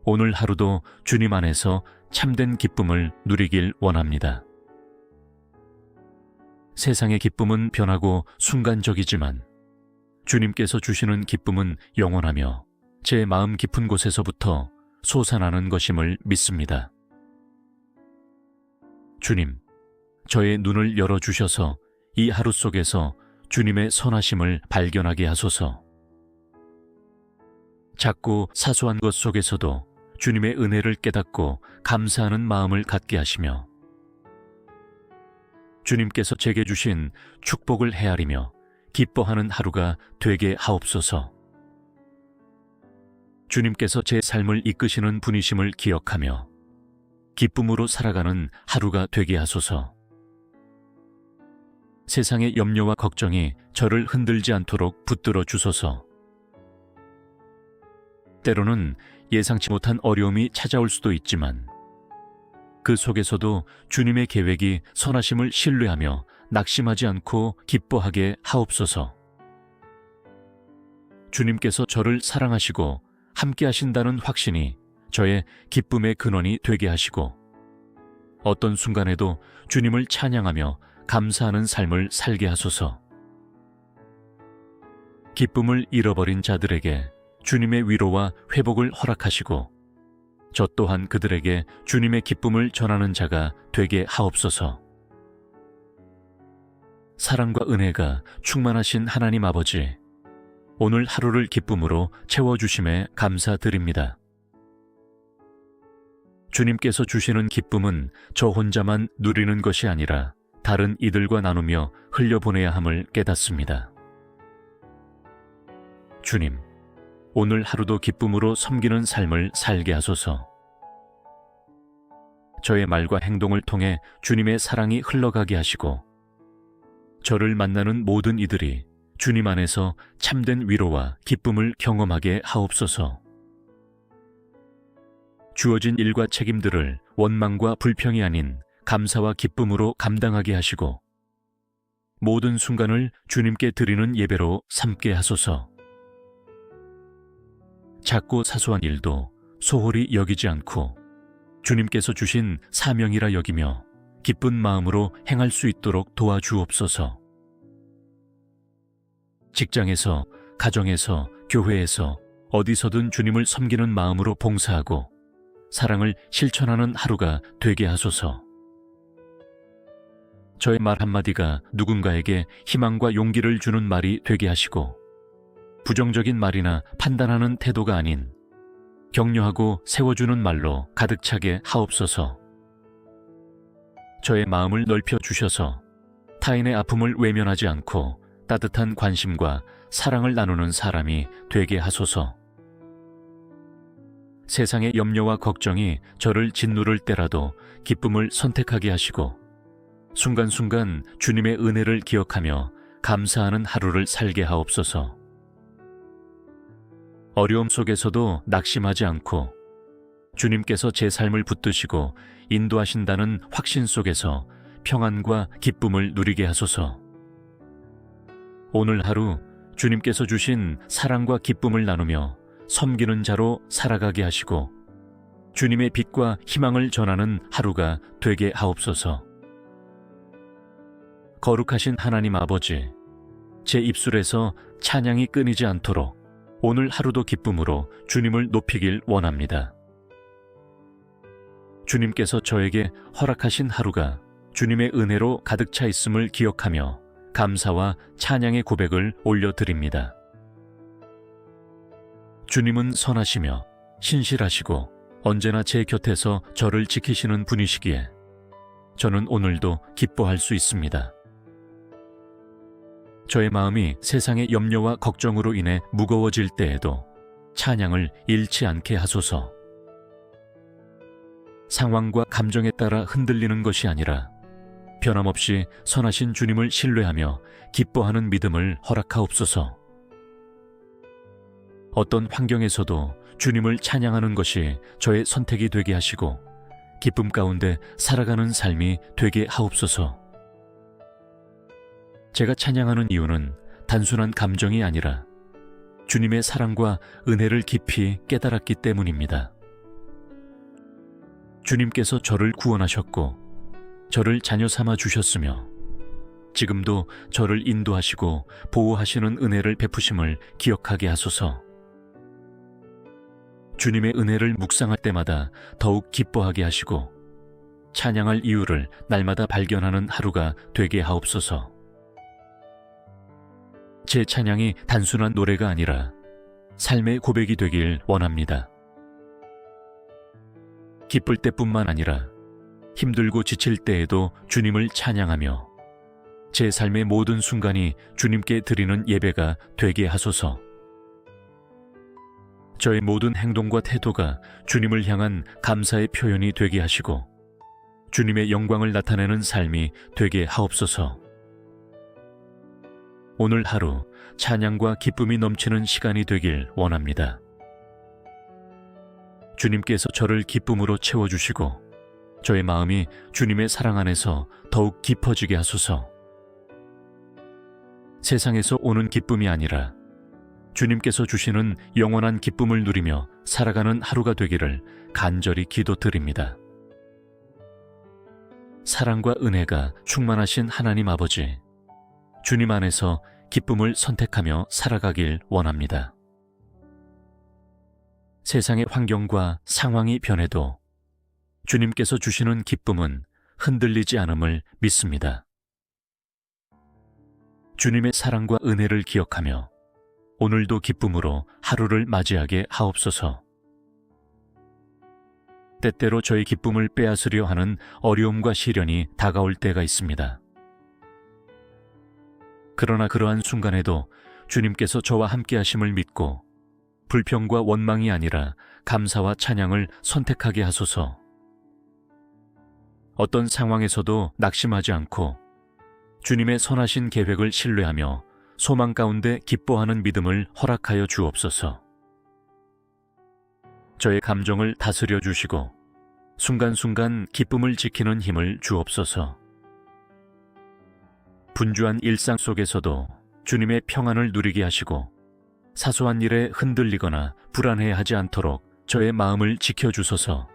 Speaker 1: 오늘 하루도 주님 안에서 참된 기쁨을 누리길 원합니다. 세상의 기쁨은 변하고 순간적이지만 주님께서 주시는 기쁨은 영원하며 제 마음 깊은 곳에서부터 솟아나는 것임을 믿습니다. 주님, 저의 눈을 열어주셔서 이 하루 속에서 주님의 선하심을 발견하게 하소서. 작고 사소한 것 속에서도 주님의 은혜를 깨닫고 감사하는 마음을 갖게 하시며 주님께서 제게 주신 축복을 헤아리며 기뻐하는 하루가 되게 하옵소서. 주님께서 제 삶을 이끄시는 분이심을 기억하며 기쁨으로 살아가는 하루가 되게 하소서. 세상의 염려와 걱정이 저를 흔들지 않도록 붙들어 주소서. 때로는 예상치 못한 어려움이 찾아올 수도 있지만 그 속에서도 주님의 계획이 선하심을 신뢰하며 낙심하지 않고 기뻐하게 하옵소서. 주님께서 저를 사랑하시고 함께 하신다는 확신이 저의 기쁨의 근원이 되게 하시고 어떤 순간에도 주님을 찬양하며 감사하는 삶을 살게 하소서. 기쁨을 잃어버린 자들에게 주님의 위로와 회복을 허락하시고 저 또한 그들에게 주님의 기쁨을 전하는 자가 되게 하옵소서. 사랑과 은혜가 충만하신 하나님 아버지, 오늘 하루를 기쁨으로 채워주심에 감사드립니다. 주님께서 주시는 기쁨은 저 혼자만 누리는 것이 아니라 다른 이들과 나누며 흘려보내야 함을 깨닫습니다. 주님, 오늘 하루도 기쁨으로 섬기는 삶을 살게 하소서. 저의 말과 행동을 통해 주님의 사랑이 흘러가게 하시고 저를 만나는 모든 이들이 주님 안에서 참된 위로와 기쁨을 경험하게 하옵소서. 주어진 일과 책임들을 원망과 불평이 아닌 감사와 기쁨으로 감당하게 하시고 모든 순간을 주님께 드리는 예배로 삼게 하소서. 작고 사소한 일도 소홀히 여기지 않고 주님께서 주신 사명이라 여기며 기쁜 마음으로 행할 수 있도록 도와주옵소서. 직장에서, 가정에서, 교회에서 어디서든 주님을 섬기는 마음으로 봉사하고 사랑을 실천하는 하루가 되게 하소서. 저의 말 한마디가 누군가에게 희망과 용기를 주는 말이 되게 하시고 부정적인 말이나 판단하는 태도가 아닌 격려하고 세워주는 말로 가득 차게 하옵소서. 저의 마음을 넓혀 주셔서 타인의 아픔을 외면하지 않고 따뜻한 관심과 사랑을 나누는 사람이 되게 하소서. 세상의 염려와 걱정이 저를 짓누를 때라도 기쁨을 선택하게 하시고 순간순간 주님의 은혜를 기억하며 감사하는 하루를 살게 하옵소서. 어려움 속에서도 낙심하지 않고 주님께서 제 삶을 붙드시고 인도하신다는 확신 속에서 평안과 기쁨을 누리게 하소서. 오늘 하루 주님께서 주신 사랑과 기쁨을 나누며 섬기는 자로 살아가게 하시고 주님의 빛과 희망을 전하는 하루가 되게 하옵소서. 거룩하신 하나님 아버지, 제 입술에서 찬양이 끊이지 않도록 오늘 하루도 기쁨으로 주님을 높이길 원합니다. 주님께서 저에게 허락하신 하루가 주님의 은혜로 가득 차 있음을 기억하며 감사와 찬양의 고백을 올려드립니다. 주님은 선하시며 신실하시고 언제나 제 곁에서 저를 지키시는 분이시기에 저는 오늘도 기뻐할 수 있습니다. 저의 마음이 세상의 염려와 걱정으로 인해 무거워질 때에도 찬양을 잃지 않게 하소서. 상황과 감정에 따라 흔들리는 것이 아니라 변함없이 선하신 주님을 신뢰하며 기뻐하는 믿음을 허락하옵소서. 어떤 환경에서도 주님을 찬양하는 것이 저의 선택이 되게 하시고 기쁨 가운데 살아가는 삶이 되게 하옵소서. 제가 찬양하는 이유는 단순한 감정이 아니라 주님의 사랑과 은혜를 깊이 깨달았기 때문입니다. 주님께서 저를 구원하셨고 저를 자녀 삼아 주셨으며 지금도 저를 인도하시고 보호하시는 은혜를 베푸심을 기억하게 하소서. 주님의 은혜를 묵상할 때마다 더욱 기뻐하게 하시고 찬양할 이유를 날마다 발견하는 하루가 되게 하옵소서. 제 찬양이 단순한 노래가 아니라 삶의 고백이 되길 원합니다. 기쁠 때뿐만 아니라 힘들고 지칠 때에도 주님을 찬양하며 제 삶의 모든 순간이 주님께 드리는 예배가 되게 하소서. 저의 모든 행동과 태도가 주님을 향한 감사의 표현이 되게 하시고 주님의 영광을 나타내는 삶이 되게 하옵소서. 오늘 하루 찬양과 기쁨이 넘치는 시간이 되길 원합니다. 주님께서 저를 기쁨으로 채워주시고 저의 마음이 주님의 사랑 안에서 더욱 깊어지게 하소서. 세상에서 오는 기쁨이 아니라 주님께서 주시는 영원한 기쁨을 누리며 살아가는 하루가 되기를 간절히 기도드립니다. 사랑과 은혜가 충만하신 하나님 아버지, 주님 안에서 기쁨을 선택하며 살아가길 원합니다. 세상의 환경과 상황이 변해도 주님께서 주시는 기쁨은 흔들리지 않음을 믿습니다. 주님의 사랑과 은혜를 기억하며 오늘도 기쁨으로 하루를 맞이하게 하옵소서. 때때로 저의 기쁨을 빼앗으려 하는 어려움과 시련이 다가올 때가 있습니다. 그러나 그러한 순간에도 주님께서 저와 함께 하심을 믿고 불평과 원망이 아니라 감사와 찬양을 선택하게 하소서. 어떤 상황에서도 낙심하지 않고 주님의 선하신 계획을 신뢰하며 소망 가운데 기뻐하는 믿음을 허락하여 주옵소서. 저의 감정을 다스려 주시고 순간순간 기쁨을 지키는 힘을 주옵소서. 분주한 일상 속에서도 주님의 평안을 누리게 하시고 사소한 일에 흔들리거나 불안해하지 않도록 저의 마음을 지켜주소서.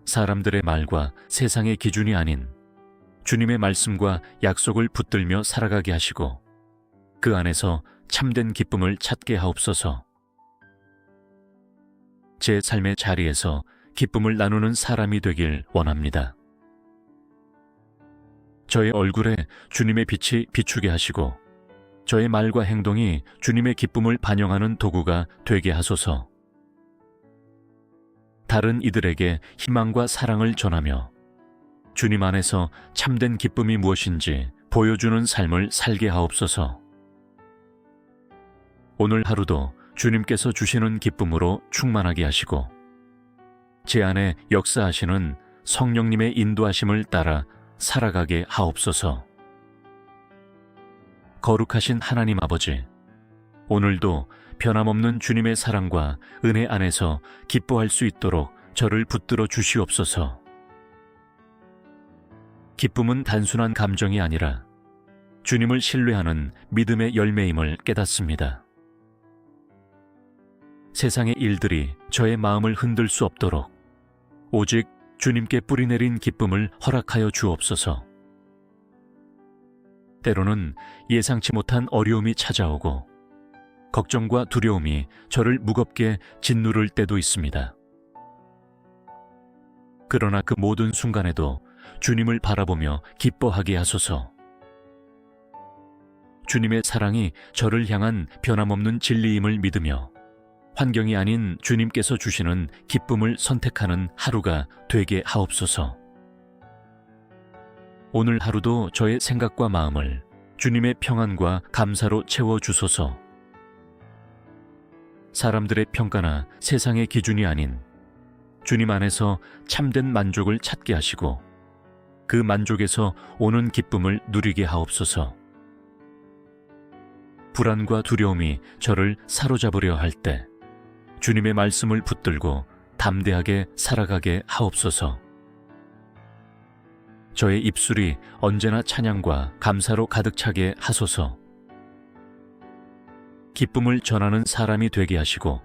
Speaker 1: 사람들의 말과 세상의 기준이 아닌 주님의 말씀과 약속을 붙들며 살아가게 하시고 그 안에서 참된 기쁨을 찾게 하옵소서. 제 삶의 자리에서 기쁨을 나누는 사람이 되길 원합니다. 저의 얼굴에 주님의 빛이 비추게 하시고 저의 말과 행동이 주님의 기쁨을 반영하는 도구가 되게 하소서. 다른 이들에게 희망과 사랑을 전하며 주님 안에서 참된 기쁨이 무엇인지 보여주는 삶을 살게 하옵소서. 오늘 하루도 주님께서 주시는 기쁨으로 충만하게 하시고 제 안에 역사하시는 성령님의 인도하심을 따라 살아가게 하옵소서. 거룩하신 하나님 아버지, 오늘도 변함없는 주님의 사랑과 은혜 안에서 기뻐할 수 있도록 저를 붙들어 주시옵소서. 기쁨은 단순한 감정이 아니라 주님을 신뢰하는 믿음의 열매임을 깨닫습니다. 세상의 일들이 저의 마음을 흔들 수 없도록 오직 주님께 뿌리내린 기쁨을 허락하여 주옵소서. 때로는 예상치 못한 어려움이 찾아오고 걱정과 두려움이 저를 무겁게 짓누를 때도 있습니다. 그러나 그 모든 순간에도 주님을 바라보며 기뻐하게 하소서. 주님의 사랑이 저를 향한 변함없는 진리임을 믿으며 환경이 아닌 주님께서 주시는 기쁨을 선택하는 하루가 되게 하옵소서. 오늘 하루도 저의 생각과 마음을 주님의 평안과 감사로 채워주소서. 사람들의 평가나 세상의 기준이 아닌 주님 안에서 참된 만족을 찾게 하시고 그 만족에서 오는 기쁨을 누리게 하옵소서. 불안과 두려움이 저를 사로잡으려 할 때 주님의 말씀을 붙들고 담대하게 살아가게 하옵소서. 저의 입술이 언제나 찬양과 감사로 가득 차게 하소서. 기쁨을 전하는 사람이 되게 하시고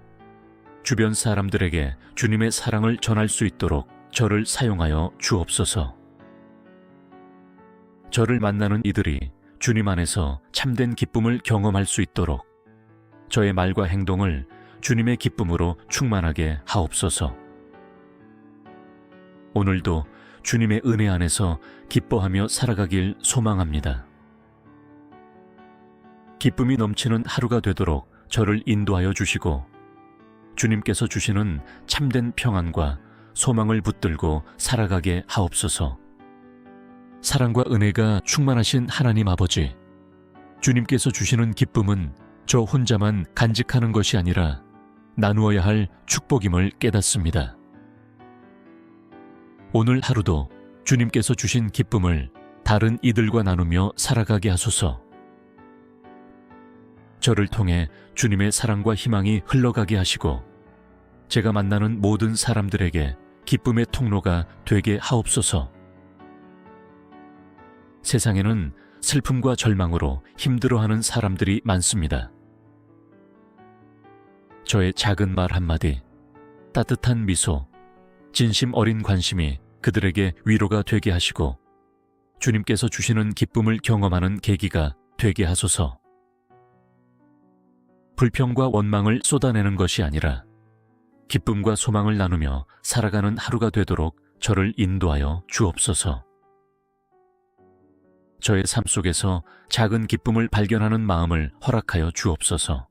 Speaker 1: 주변 사람들에게 주님의 사랑을 전할 수 있도록 저를 사용하여 주옵소서. 저를 만나는 이들이 주님 안에서 참된 기쁨을 경험할 수 있도록 저의 말과 행동을 주님의 기쁨으로 충만하게 하옵소서. 오늘도 주님의 은혜 안에서 기뻐하며 살아가길 소망합니다. 기쁨이 넘치는 하루가 되도록 저를 인도하여 주시고 주님께서 주시는 참된 평안과 소망을 붙들고 살아가게 하옵소서. 사랑과 은혜가 충만하신 하나님 아버지, 주님께서 주시는 기쁨은 저 혼자만 간직하는 것이 아니라 나누어야 할 축복임을 깨닫습니다. 오늘 하루도 주님께서 주신 기쁨을 다른 이들과 나누며 살아가게 하소서. 저를 통해 주님의 사랑과 희망이 흘러가게 하시고 제가 만나는 모든 사람들에게 기쁨의 통로가 되게 하옵소서. 세상에는 슬픔과 절망으로 힘들어하는 사람들이 많습니다. 저의 작은 말 한마디, 따뜻한 미소, 진심 어린 관심이 그들에게 위로가 되게 하시고 주님께서 주시는 기쁨을 경험하는 계기가 되게 하소서. 불평과 원망을 쏟아내는 것이 아니라 기쁨과 소망을 나누며 살아가는 하루가 되도록 저를 인도하여 주옵소서. 저의 삶 속에서 작은 기쁨을 발견하는 마음을 허락하여 주옵소서.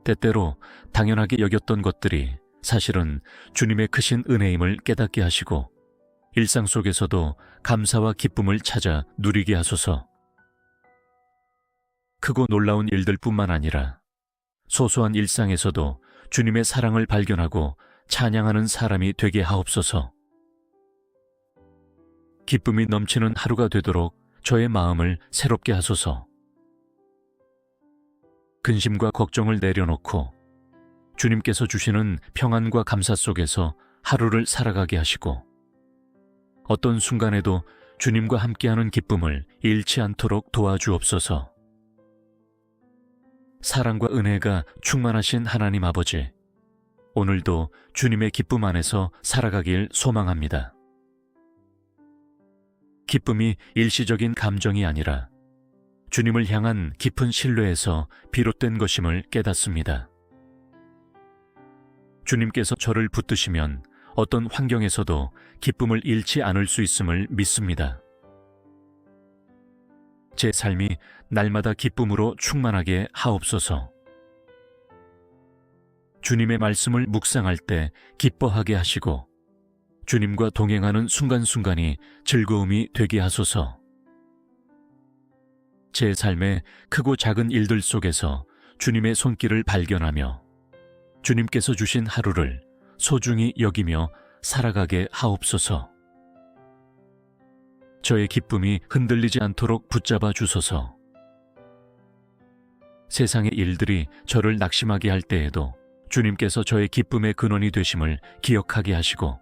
Speaker 1: 때때로 당연하게 여겼던 것들이 사실은 주님의 크신 은혜임을 깨닫게 하시고 일상 속에서도 감사와 기쁨을 찾아 누리게 하소서. 크고 놀라운 일들뿐만 아니라 소소한 일상에서도 주님의 사랑을 발견하고 찬양하는 사람이 되게 하옵소서. 기쁨이 넘치는 하루가 되도록 저의 마음을 새롭게 하소서. 근심과 걱정을 내려놓고 주님께서 주시는 평안과 감사 속에서 하루를 살아가게 하시고 어떤 순간에도 주님과 함께하는 기쁨을 잃지 않도록 도와주옵소서. 사랑과 은혜가 충만하신 하나님 아버지, 오늘도 주님의 기쁨 안에서 살아가길 소망합니다. 기쁨이 일시적인 감정이 아니라 주님을 향한 깊은 신뢰에서 비롯된 것임을 깨닫습니다. 주님께서 저를 붙드시면 어떤 환경에서도 기쁨을 잃지 않을 수 있음을 믿습니다. 제 삶이 날마다 기쁨으로 충만하게 하옵소서. 주님의 말씀을 묵상할 때 기뻐하게 하시고 주님과 동행하는 순간순간이 즐거움이 되게 하소서. 제 삶의 크고 작은 일들 속에서 주님의 손길을 발견하며 주님께서 주신 하루를 소중히 여기며 살아가게 하옵소서. 저의 기쁨이 흔들리지 않도록 붙잡아 주소서. 세상의 일들이 저를 낙심하게 할 때에도 주님께서 저의 기쁨의 근원이 되심을 기억하게 하시고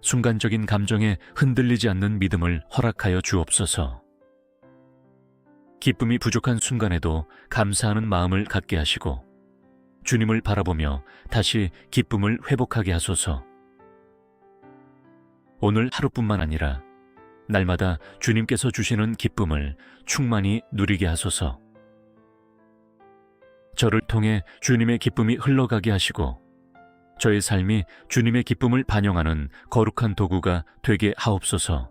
Speaker 1: 순간적인 감정에 흔들리지 않는 믿음을 허락하여 주옵소서. 기쁨이 부족한 순간에도 감사하는 마음을 갖게 하시고 주님을 바라보며 다시 기쁨을 회복하게 하소서. 오늘 하루뿐만 아니라 날마다 주님께서 주시는 기쁨을 충만히 누리게 하소서. 저를 통해 주님의 기쁨이 흘러가게 하시고 저의 삶이 주님의 기쁨을 반영하는 거룩한 도구가 되게 하옵소서.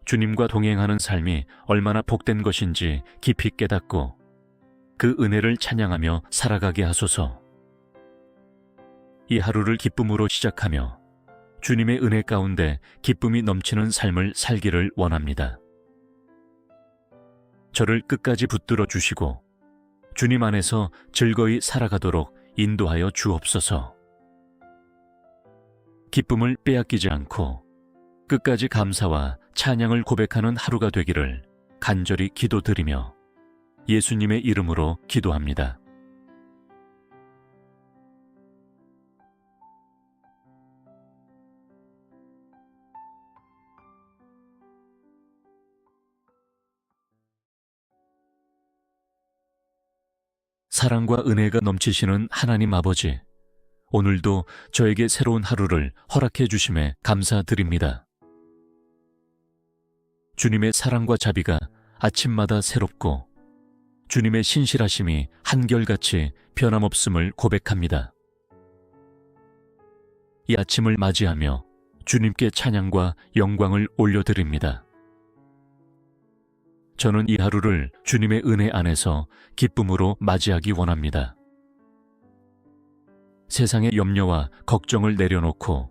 Speaker 1: 주님과 동행하는 삶이 얼마나 복된 것인지 깊이 깨닫고 그 은혜를 찬양하며 살아가게 하소서. 이 하루를 기쁨으로 시작하며 주님의 은혜 가운데 기쁨이 넘치는 삶을 살기를 원합니다. 저를 끝까지 붙들어 주시고 주님 안에서 즐거이 살아가도록 인도하여 주옵소서. 기쁨을 빼앗기지 않고 끝까지 감사와 찬양을 고백하는 하루가 되기를 간절히 기도드리며 예수님의 이름으로 기도합니다. 사랑과 은혜가 넘치시는 하나님 아버지, 오늘도 저에게 새로운 하루를 허락해 주심에 감사드립니다. 주님의 사랑과 자비가 아침마다 새롭고 주님의 신실하심이 한결같이 변함없음을 고백합니다. 이 아침을 맞이하며 주님께 찬양과 영광을 올려드립니다. 저는 이 하루를 주님의 은혜 안에서 기쁨으로 맞이하기 원합니다. 세상의 염려와 걱정을 내려놓고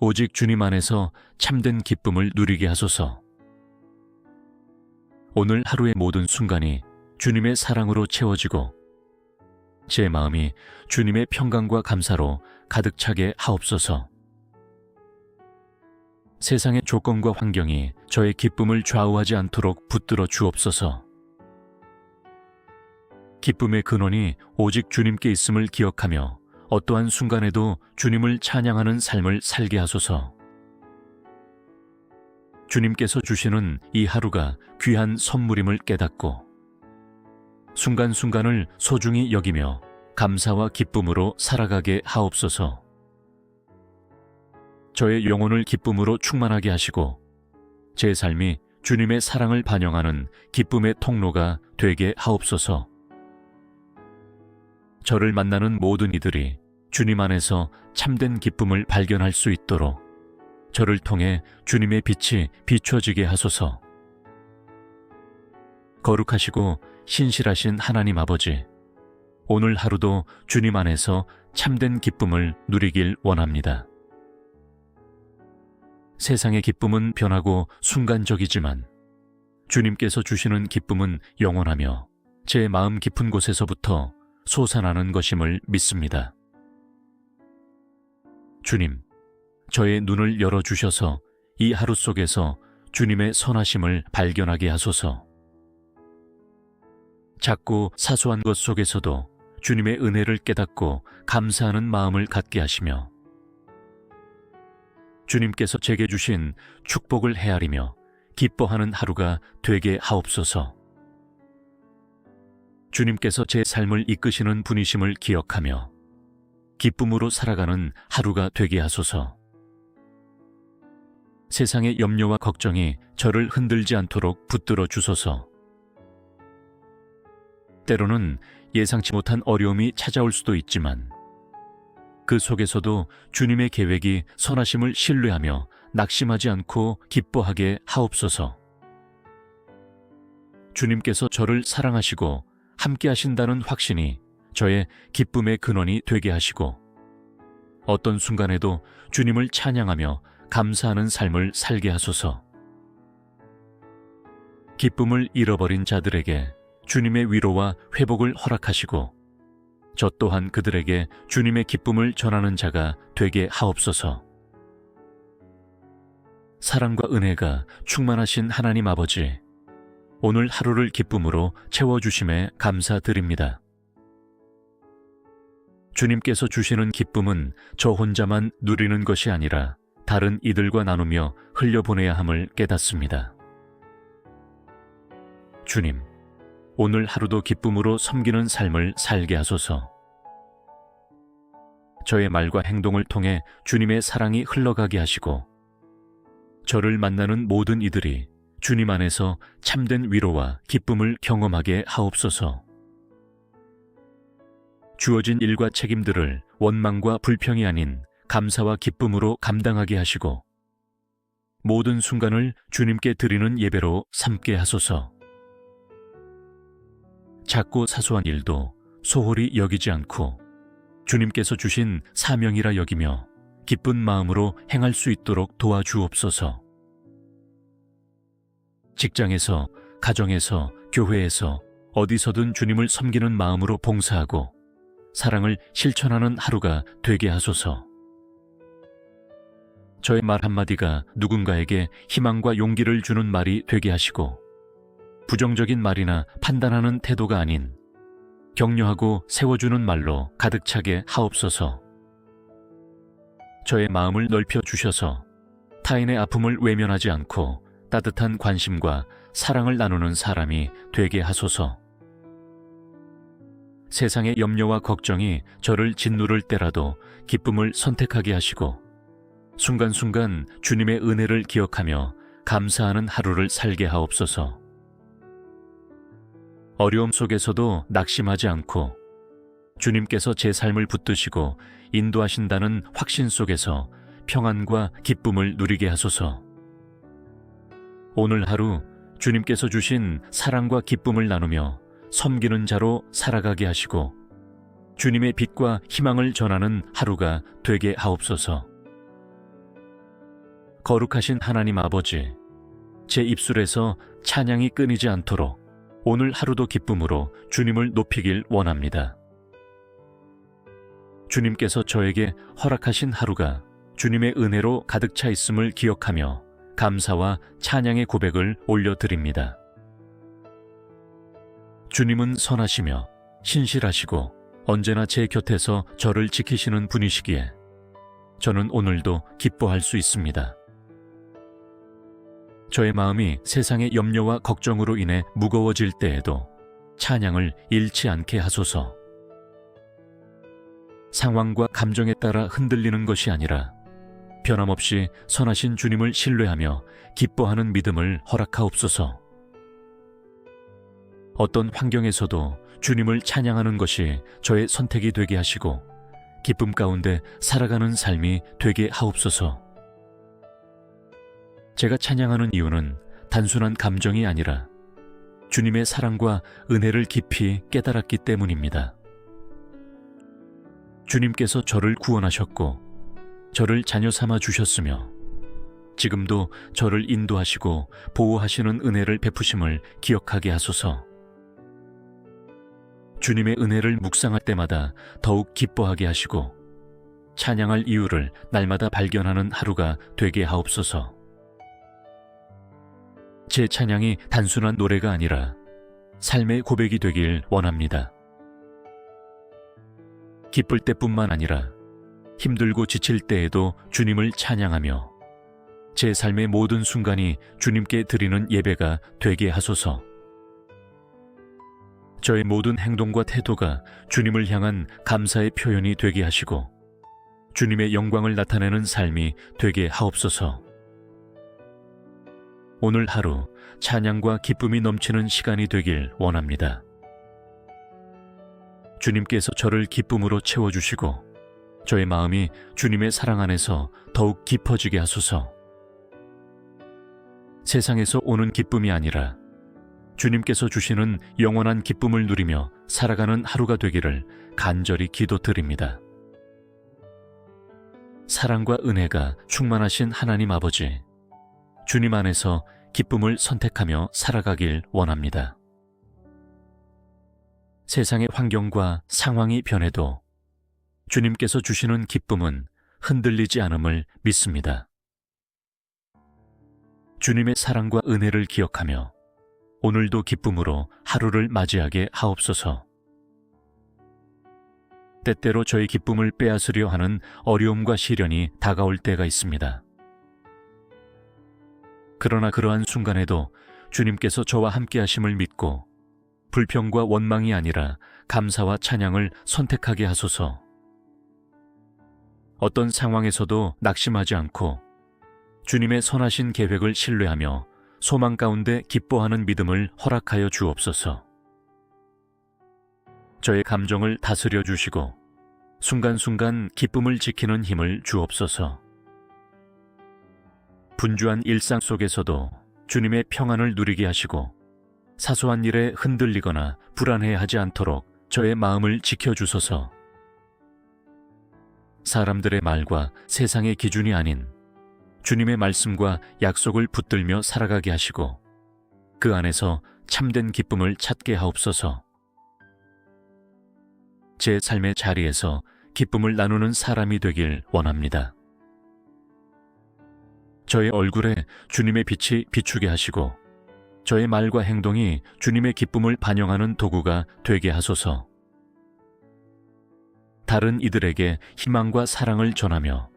Speaker 1: 오직 주님 안에서 참된 기쁨을 누리게 하소서. 오늘 하루의 모든 순간이 주님의 사랑으로 채워지고 제 마음이 주님의 평강과 감사로 가득 차게 하옵소서. 세상의 조건과 환경이 저의 기쁨을 좌우하지 않도록 붙들어 주옵소서. 기쁨의 근원이 오직 주님께 있음을 기억하며 어떠한 순간에도 주님을 찬양하는 삶을 살게 하소서. 주님께서 주시는 이 하루가 귀한 선물임을 깨닫고 순간순간을 소중히 여기며 감사와 기쁨으로 살아가게 하옵소서. 저의 영혼을 기쁨으로 충만하게 하시고 제 삶이 주님의 사랑을 반영하는 기쁨의 통로가 되게 하옵소서. 저를 만나는 모든 이들이 주님 안에서 참된 기쁨을 발견할 수 있도록 저를 통해 주님의 빛이 비춰지게 하소서. 거룩하시고 신실하신 하나님 아버지, 오늘 하루도 주님 안에서 참된 기쁨을 누리길 원합니다. 세상의 기쁨은 변하고 순간적이지만 주님께서 주시는 기쁨은 영원하며 제 마음 깊은 곳에서부터 솟아나는 것임을 믿습니다. 주님, 저의 눈을 열어주셔서 이 하루 속에서 주님의 선하심을 발견하게 하소서. 작고 사소한 것 속에서도 주님의 은혜를 깨닫고 감사하는 마음을 갖게 하시며 주님께서 제게 주신 축복을 헤아리며 기뻐하는 하루가 되게 하옵소서. 주님께서 제 삶을 이끄시는 분이심을 기억하며 기쁨으로 살아가는 하루가 되게 하소서. 세상의 염려와 걱정이 저를 흔들지 않도록 붙들어 주소서. 때로는 예상치 못한 어려움이 찾아올 수도 있지만 그 속에서도 주님의 계획이 선하심을 신뢰하며 낙심하지 않고 기뻐하게 하옵소서. 주님께서 저를 사랑하시고 함께 하신다는 확신이 저의 기쁨의 근원이 되게 하시고 어떤 순간에도 주님을 찬양하며 감사하는 삶을 살게 하소서. 기쁨을 잃어버린 자들에게 주님의 위로와 회복을 허락하시고 저 또한 그들에게 주님의 기쁨을 전하는 자가 되게 하옵소서. 사랑과 은혜가 충만하신 하나님 아버지, 오늘 하루를 기쁨으로 채워주심에 감사드립니다. 주님께서 주시는 기쁨은 저 혼자만 누리는 것이 아니라 다른 이들과 나누며 흘려보내야 함을 깨닫습니다. 주님, 오늘 하루도 기쁨으로 섬기는 삶을 살게 하소서. 저의 말과 행동을 통해 주님의 사랑이 흘러가게 하시고 저를 만나는 모든 이들이 주님 안에서 참된 위로와 기쁨을 경험하게 하옵소서. 주어진 일과 책임들을 원망과 불평이 아닌 감사와 기쁨으로 감당하게 하시고 모든 순간을 주님께 드리는 예배로 삼게 하소서. 작고 사소한 일도 소홀히 여기지 않고 주님께서 주신 사명이라 여기며 기쁜 마음으로 행할 수 있도록 도와주옵소서. 직장에서, 가정에서, 교회에서 어디서든 주님을 섬기는 마음으로 봉사하고 사랑을 실천하는 하루가 되게 하소서. 저의 말 한마디가 누군가에게 희망과 용기를 주는 말이 되게 하시고, 부정적인 말이나 판단하는 태도가 아닌 격려하고 세워주는 말로 가득 차게 하옵소서. 저의 마음을 넓혀 주셔서 타인의 아픔을 외면하지 않고 따뜻한 관심과 사랑을 나누는 사람이 되게 하소서. 세상의 염려와 걱정이 저를 짓누를 때라도 기쁨을 선택하게 하시고, 순간순간 주님의 은혜를 기억하며 감사하는 하루를 살게 하옵소서. 어려움 속에서도 낙심하지 않고 주님께서 제 삶을 붙드시고 인도하신다는 확신 속에서 평안과 기쁨을 누리게 하소서. 오늘 하루 주님께서 주신 사랑과 기쁨을 나누며 섬기는 자로 살아가게 하시고, 주님의 빛과 희망을 전하는 하루가 되게 하옵소서. 거룩하신 하나님 아버지, 제 입술에서 찬양이 끊이지 않도록 오늘 하루도 기쁨으로 주님을 높이길 원합니다. 주님께서 저에게 허락하신 하루가 주님의 은혜로 가득 차 있음을 기억하며 감사와 찬양의 고백을 올려드립니다. 주님은 선하시며 신실하시고 언제나 제 곁에서 저를 지키시는 분이시기에 저는 오늘도 기뻐할 수 있습니다. 저의 마음이 세상의 염려와 걱정으로 인해 무거워질 때에도 찬양을 잃지 않게 하소서. 상황과 감정에 따라 흔들리는 것이 아니라 변함없이 선하신 주님을 신뢰하며 기뻐하는 믿음을 허락하옵소서. 어떤 환경에서도 주님을 찬양하는 것이 저의 선택이 되게 하시고 기쁨 가운데 살아가는 삶이 되게 하옵소서. 제가 찬양하는 이유는 단순한 감정이 아니라 주님의 사랑과 은혜를 깊이 깨달았기 때문입니다. 주님께서 저를 구원하셨고 저를 자녀 삼아 주셨으며 지금도 저를 인도하시고 보호하시는 은혜를 베푸심을 기억하게 하소서. 주님의 은혜를 묵상할 때마다 더욱 기뻐하게 하시고 찬양할 이유를 날마다 발견하는 하루가 되게 하옵소서. 제 찬양이 단순한 노래가 아니라 삶의 고백이 되길 원합니다. 기쁠 때뿐만 아니라 힘들고 지칠 때에도 주님을 찬양하며 제 삶의 모든 순간이 주님께 드리는 예배가 되게 하소서. 저의 모든 행동과 태도가 주님을 향한 감사의 표현이 되게 하시고 주님의 영광을 나타내는 삶이 되게 하옵소서. 오늘 하루 찬양과 기쁨이 넘치는 시간이 되길 원합니다. 주님께서 저를 기쁨으로 채워주시고 저의 마음이 주님의 사랑 안에서 더욱 깊어지게 하소서. 세상에서 오는 기쁨이 아니라 주님께서 주시는 영원한 기쁨을 누리며 살아가는 하루가 되기를 간절히 기도드립니다. 사랑과 은혜가 충만하신 하나님 아버지, 주님 안에서 기쁨을 선택하며 살아가길 원합니다. 세상의 환경과 상황이 변해도 주님께서 주시는 기쁨은 흔들리지 않음을 믿습니다. 주님의 사랑과 은혜를 기억하며 오늘도 기쁨으로 하루를 맞이하게 하옵소서. 때때로 저의 기쁨을 빼앗으려 하는 어려움과 시련이 다가올 때가 있습니다. 그러나 그러한 순간에도 주님께서 저와 함께 하심을 믿고 불평과 원망이 아니라 감사와 찬양을 선택하게 하소서. 어떤 상황에서도 낙심하지 않고 주님의 선하신 계획을 신뢰하며 소망 가운데 기뻐하는 믿음을 허락하여 주옵소서. 저의 감정을 다스려 주시고 순간순간 기쁨을 지키는 힘을 주옵소서. 분주한 일상 속에서도 주님의 평안을 누리게 하시고 사소한 일에 흔들리거나 불안해하지 않도록 저의 마음을 지켜주소서. 사람들의 말과 세상의 기준이 아닌 주님의 말씀과 약속을 붙들며 살아가게 하시고 그 안에서 참된 기쁨을 찾게 하옵소서. 제 삶의 자리에서 기쁨을 나누는 사람이 되길 원합니다. 저의 얼굴에 주님의 빛이 비추게 하시고 저의 말과 행동이 주님의 기쁨을 반영하는 도구가 되게 하소서. 다른 이들에게 희망과 사랑을 전하며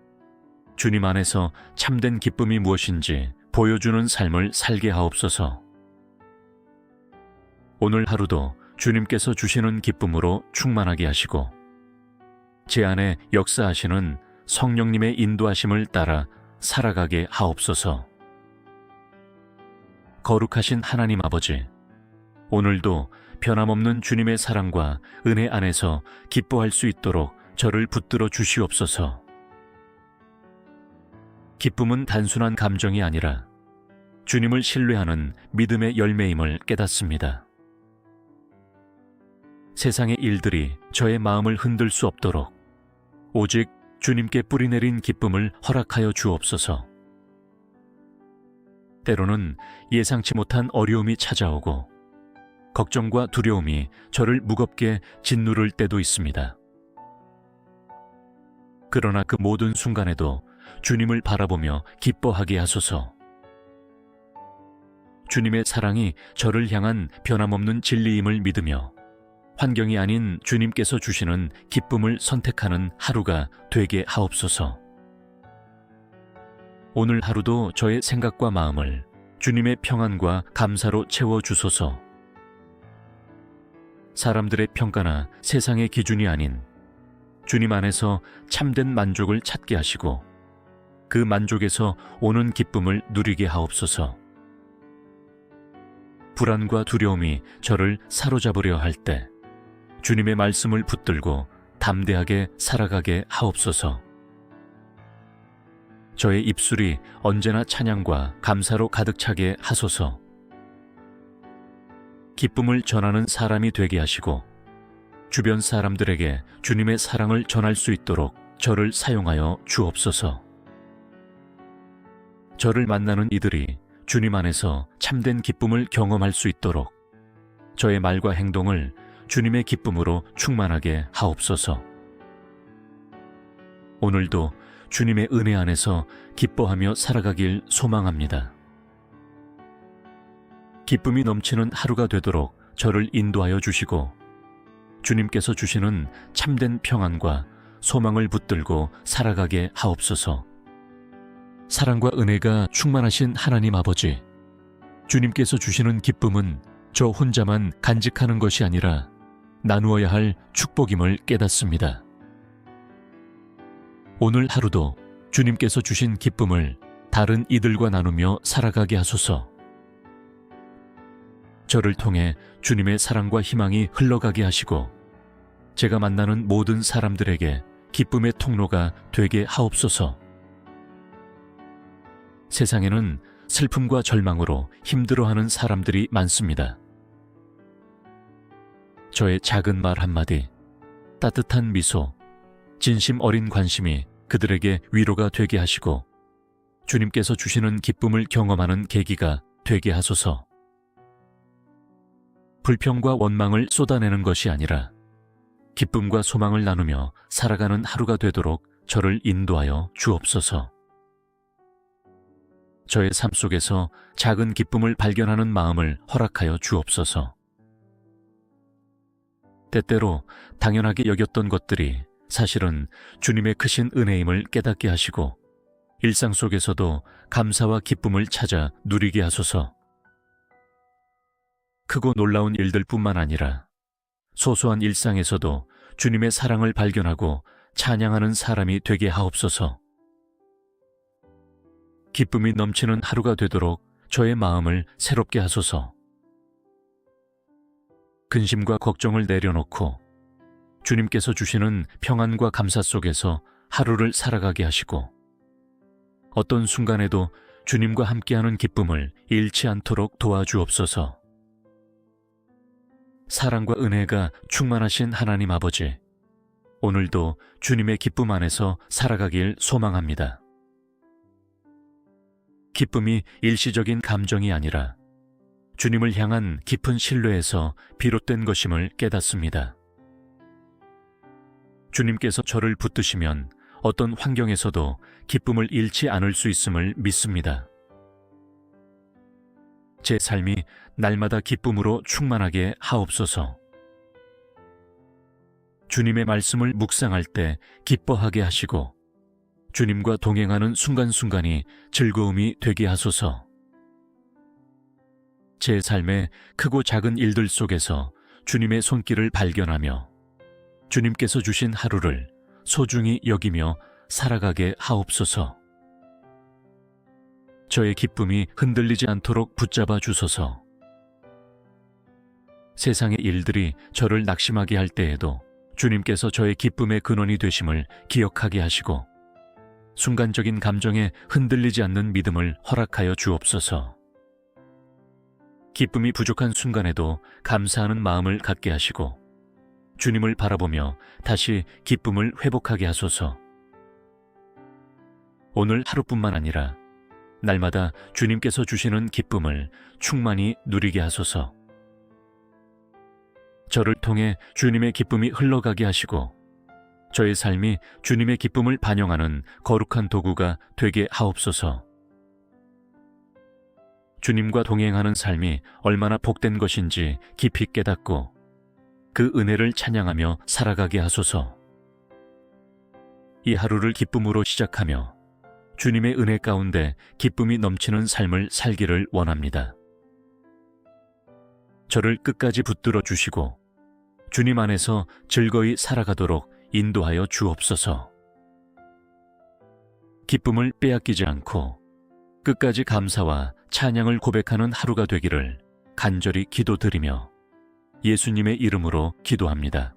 Speaker 1: 주님 안에서 참된 기쁨이 무엇인지 보여주는 삶을 살게 하옵소서. 오늘 하루도 주님께서 주시는 기쁨으로 충만하게 하시고 제 안에 역사하시는 성령님의 인도하심을 따라 살아가게 하옵소서. 거룩하신 하나님 아버지, 오늘도 변함없는 주님의 사랑과 은혜 안에서 기뻐할 수 있도록 저를 붙들어 주시옵소서. 기쁨은 단순한 감정이 아니라 주님을 신뢰하는 믿음의 열매임을 깨닫습니다. 세상의 일들이 저의 마음을 흔들 수 없도록 오직 주님께 뿌리내린 기쁨을 허락하여 주옵소서. 때로는 예상치 못한 어려움이 찾아오고 걱정과 두려움이 저를 무겁게 짓누를 때도 있습니다. 그러나 그 모든 순간에도 주님을 바라보며 기뻐하게 하소서. 주님의 사랑이 저를 향한 변함없는 진리임을 믿으며 환경이 아닌 주님께서 주시는 기쁨을 선택하는 하루가 되게 하옵소서. 오늘 하루도 저의 생각과 마음을 주님의 평안과 감사로 채워주소서. 사람들의 평가나 세상의 기준이 아닌 주님 안에서 참된 만족을 찾게 하시고 그 만족에서 오는 기쁨을 누리게 하옵소서. 불안과 두려움이 저를 사로잡으려 할 때 주님의 말씀을 붙들고 담대하게 살아가게 하옵소서. 저의 입술이 언제나 찬양과 감사로 가득 차게 하소서. 기쁨을 전하는 사람이 되게 하시고 주변 사람들에게 주님의 사랑을 전할 수 있도록 저를 사용하여 주옵소서. 저를 만나는 이들이 주님 안에서 참된 기쁨을 경험할 수 있도록 저의 말과 행동을 주님의 기쁨으로 충만하게 하옵소서. 오늘도 주님의 은혜 안에서 기뻐하며 살아가길 소망합니다. 기쁨이 넘치는 하루가 되도록 저를 인도하여 주시고 주님께서 주시는 참된 평안과 소망을 붙들고 살아가게 하옵소서. 사랑과 은혜가 충만하신 하나님 아버지, 주님께서 주시는 기쁨은 저 혼자만 간직하는 것이 아니라 나누어야 할 축복임을 깨닫습니다. 오늘 하루도 주님께서 주신 기쁨을 다른 이들과 나누며 살아가게 하소서. 저를 통해 주님의 사랑과 희망이 흘러가게 하시고 제가 만나는 모든 사람들에게 기쁨의 통로가 되게 하옵소서. 세상에는 슬픔과 절망으로 힘들어하는 사람들이 많습니다. 저의 작은 말 한마디, 따뜻한 미소, 진심 어린 관심이 그들에게 위로가 되게 하시고 주님께서 주시는 기쁨을 경험하는 계기가 되게 하소서. 불평과 원망을 쏟아내는 것이 아니라 기쁨과 소망을 나누며 살아가는 하루가 되도록 저를 인도하여 주옵소서. 저의 삶 속에서 작은 기쁨을 발견하는 마음을 허락하여 주옵소서. 때때로 당연하게 여겼던 것들이 사실은 주님의 크신 은혜임을 깨닫게 하시고 일상 속에서도 감사와 기쁨을 찾아 누리게 하소서. 크고 놀라운 일들뿐만 아니라 소소한 일상에서도 주님의 사랑을 발견하고 찬양하는 사람이 되게 하옵소서. 기쁨이 넘치는 하루가 되도록 저의 마음을 새롭게 하소서. 근심과 걱정을 내려놓고 주님께서 주시는 평안과 감사 속에서 하루를 살아가게 하시고 어떤 순간에도 주님과 함께하는 기쁨을 잃지 않도록 도와주옵소서. 사랑과 은혜가 충만하신 하나님 아버지, 오늘도 주님의 기쁨 안에서 살아가길 소망합니다. 기쁨이 일시적인 감정이 아니라 주님을 향한 깊은 신뢰에서 비롯된 것임을 깨닫습니다. 주님께서 저를 붙드시면 어떤 환경에서도 기쁨을 잃지 않을 수 있음을 믿습니다. 제 삶이 날마다 기쁨으로 충만하게 하옵소서. 주님의 말씀을 묵상할 때 기뻐하게 하시고 주님과 동행하는 순간순간이 즐거움이 되게 하소서. 제 삶의 크고 작은 일들 속에서 주님의 손길을 발견하며 주님께서 주신 하루를 소중히 여기며 살아가게 하옵소서. 저의 기쁨이 흔들리지 않도록 붙잡아 주소서. 세상의 일들이 저를 낙심하게 할 때에도 주님께서 저의 기쁨의 근원이 되심을 기억하게 하시고 순간적인 감정에 흔들리지 않는 믿음을 허락하여 주옵소서. 기쁨이 부족한 순간에도 감사하는 마음을 갖게 하시고 주님을 바라보며 다시 기쁨을 회복하게 하소서. 오늘 하루뿐만 아니라 날마다 주님께서 주시는 기쁨을 충만히 누리게 하소서. 저를 통해 주님의 기쁨이 흘러가게 하시고 저의 삶이 주님의 기쁨을 반영하는 거룩한 도구가 되게 하옵소서. 주님과 동행하는 삶이 얼마나 복된 것인지 깊이 깨닫고 그 은혜를 찬양하며 살아가게 하소서. 이 하루를 기쁨으로 시작하며 주님의 은혜 가운데 기쁨이 넘치는 삶을 살기를 원합니다. 저를 끝까지 붙들어 주시고 주님 안에서 즐거이 살아가도록 인도하여 주옵소서. 기쁨을 빼앗기지 않고 끝까지 감사와 찬양을 고백하는 하루가 되기를 간절히 기도드리며 예수님의 이름으로 기도합니다.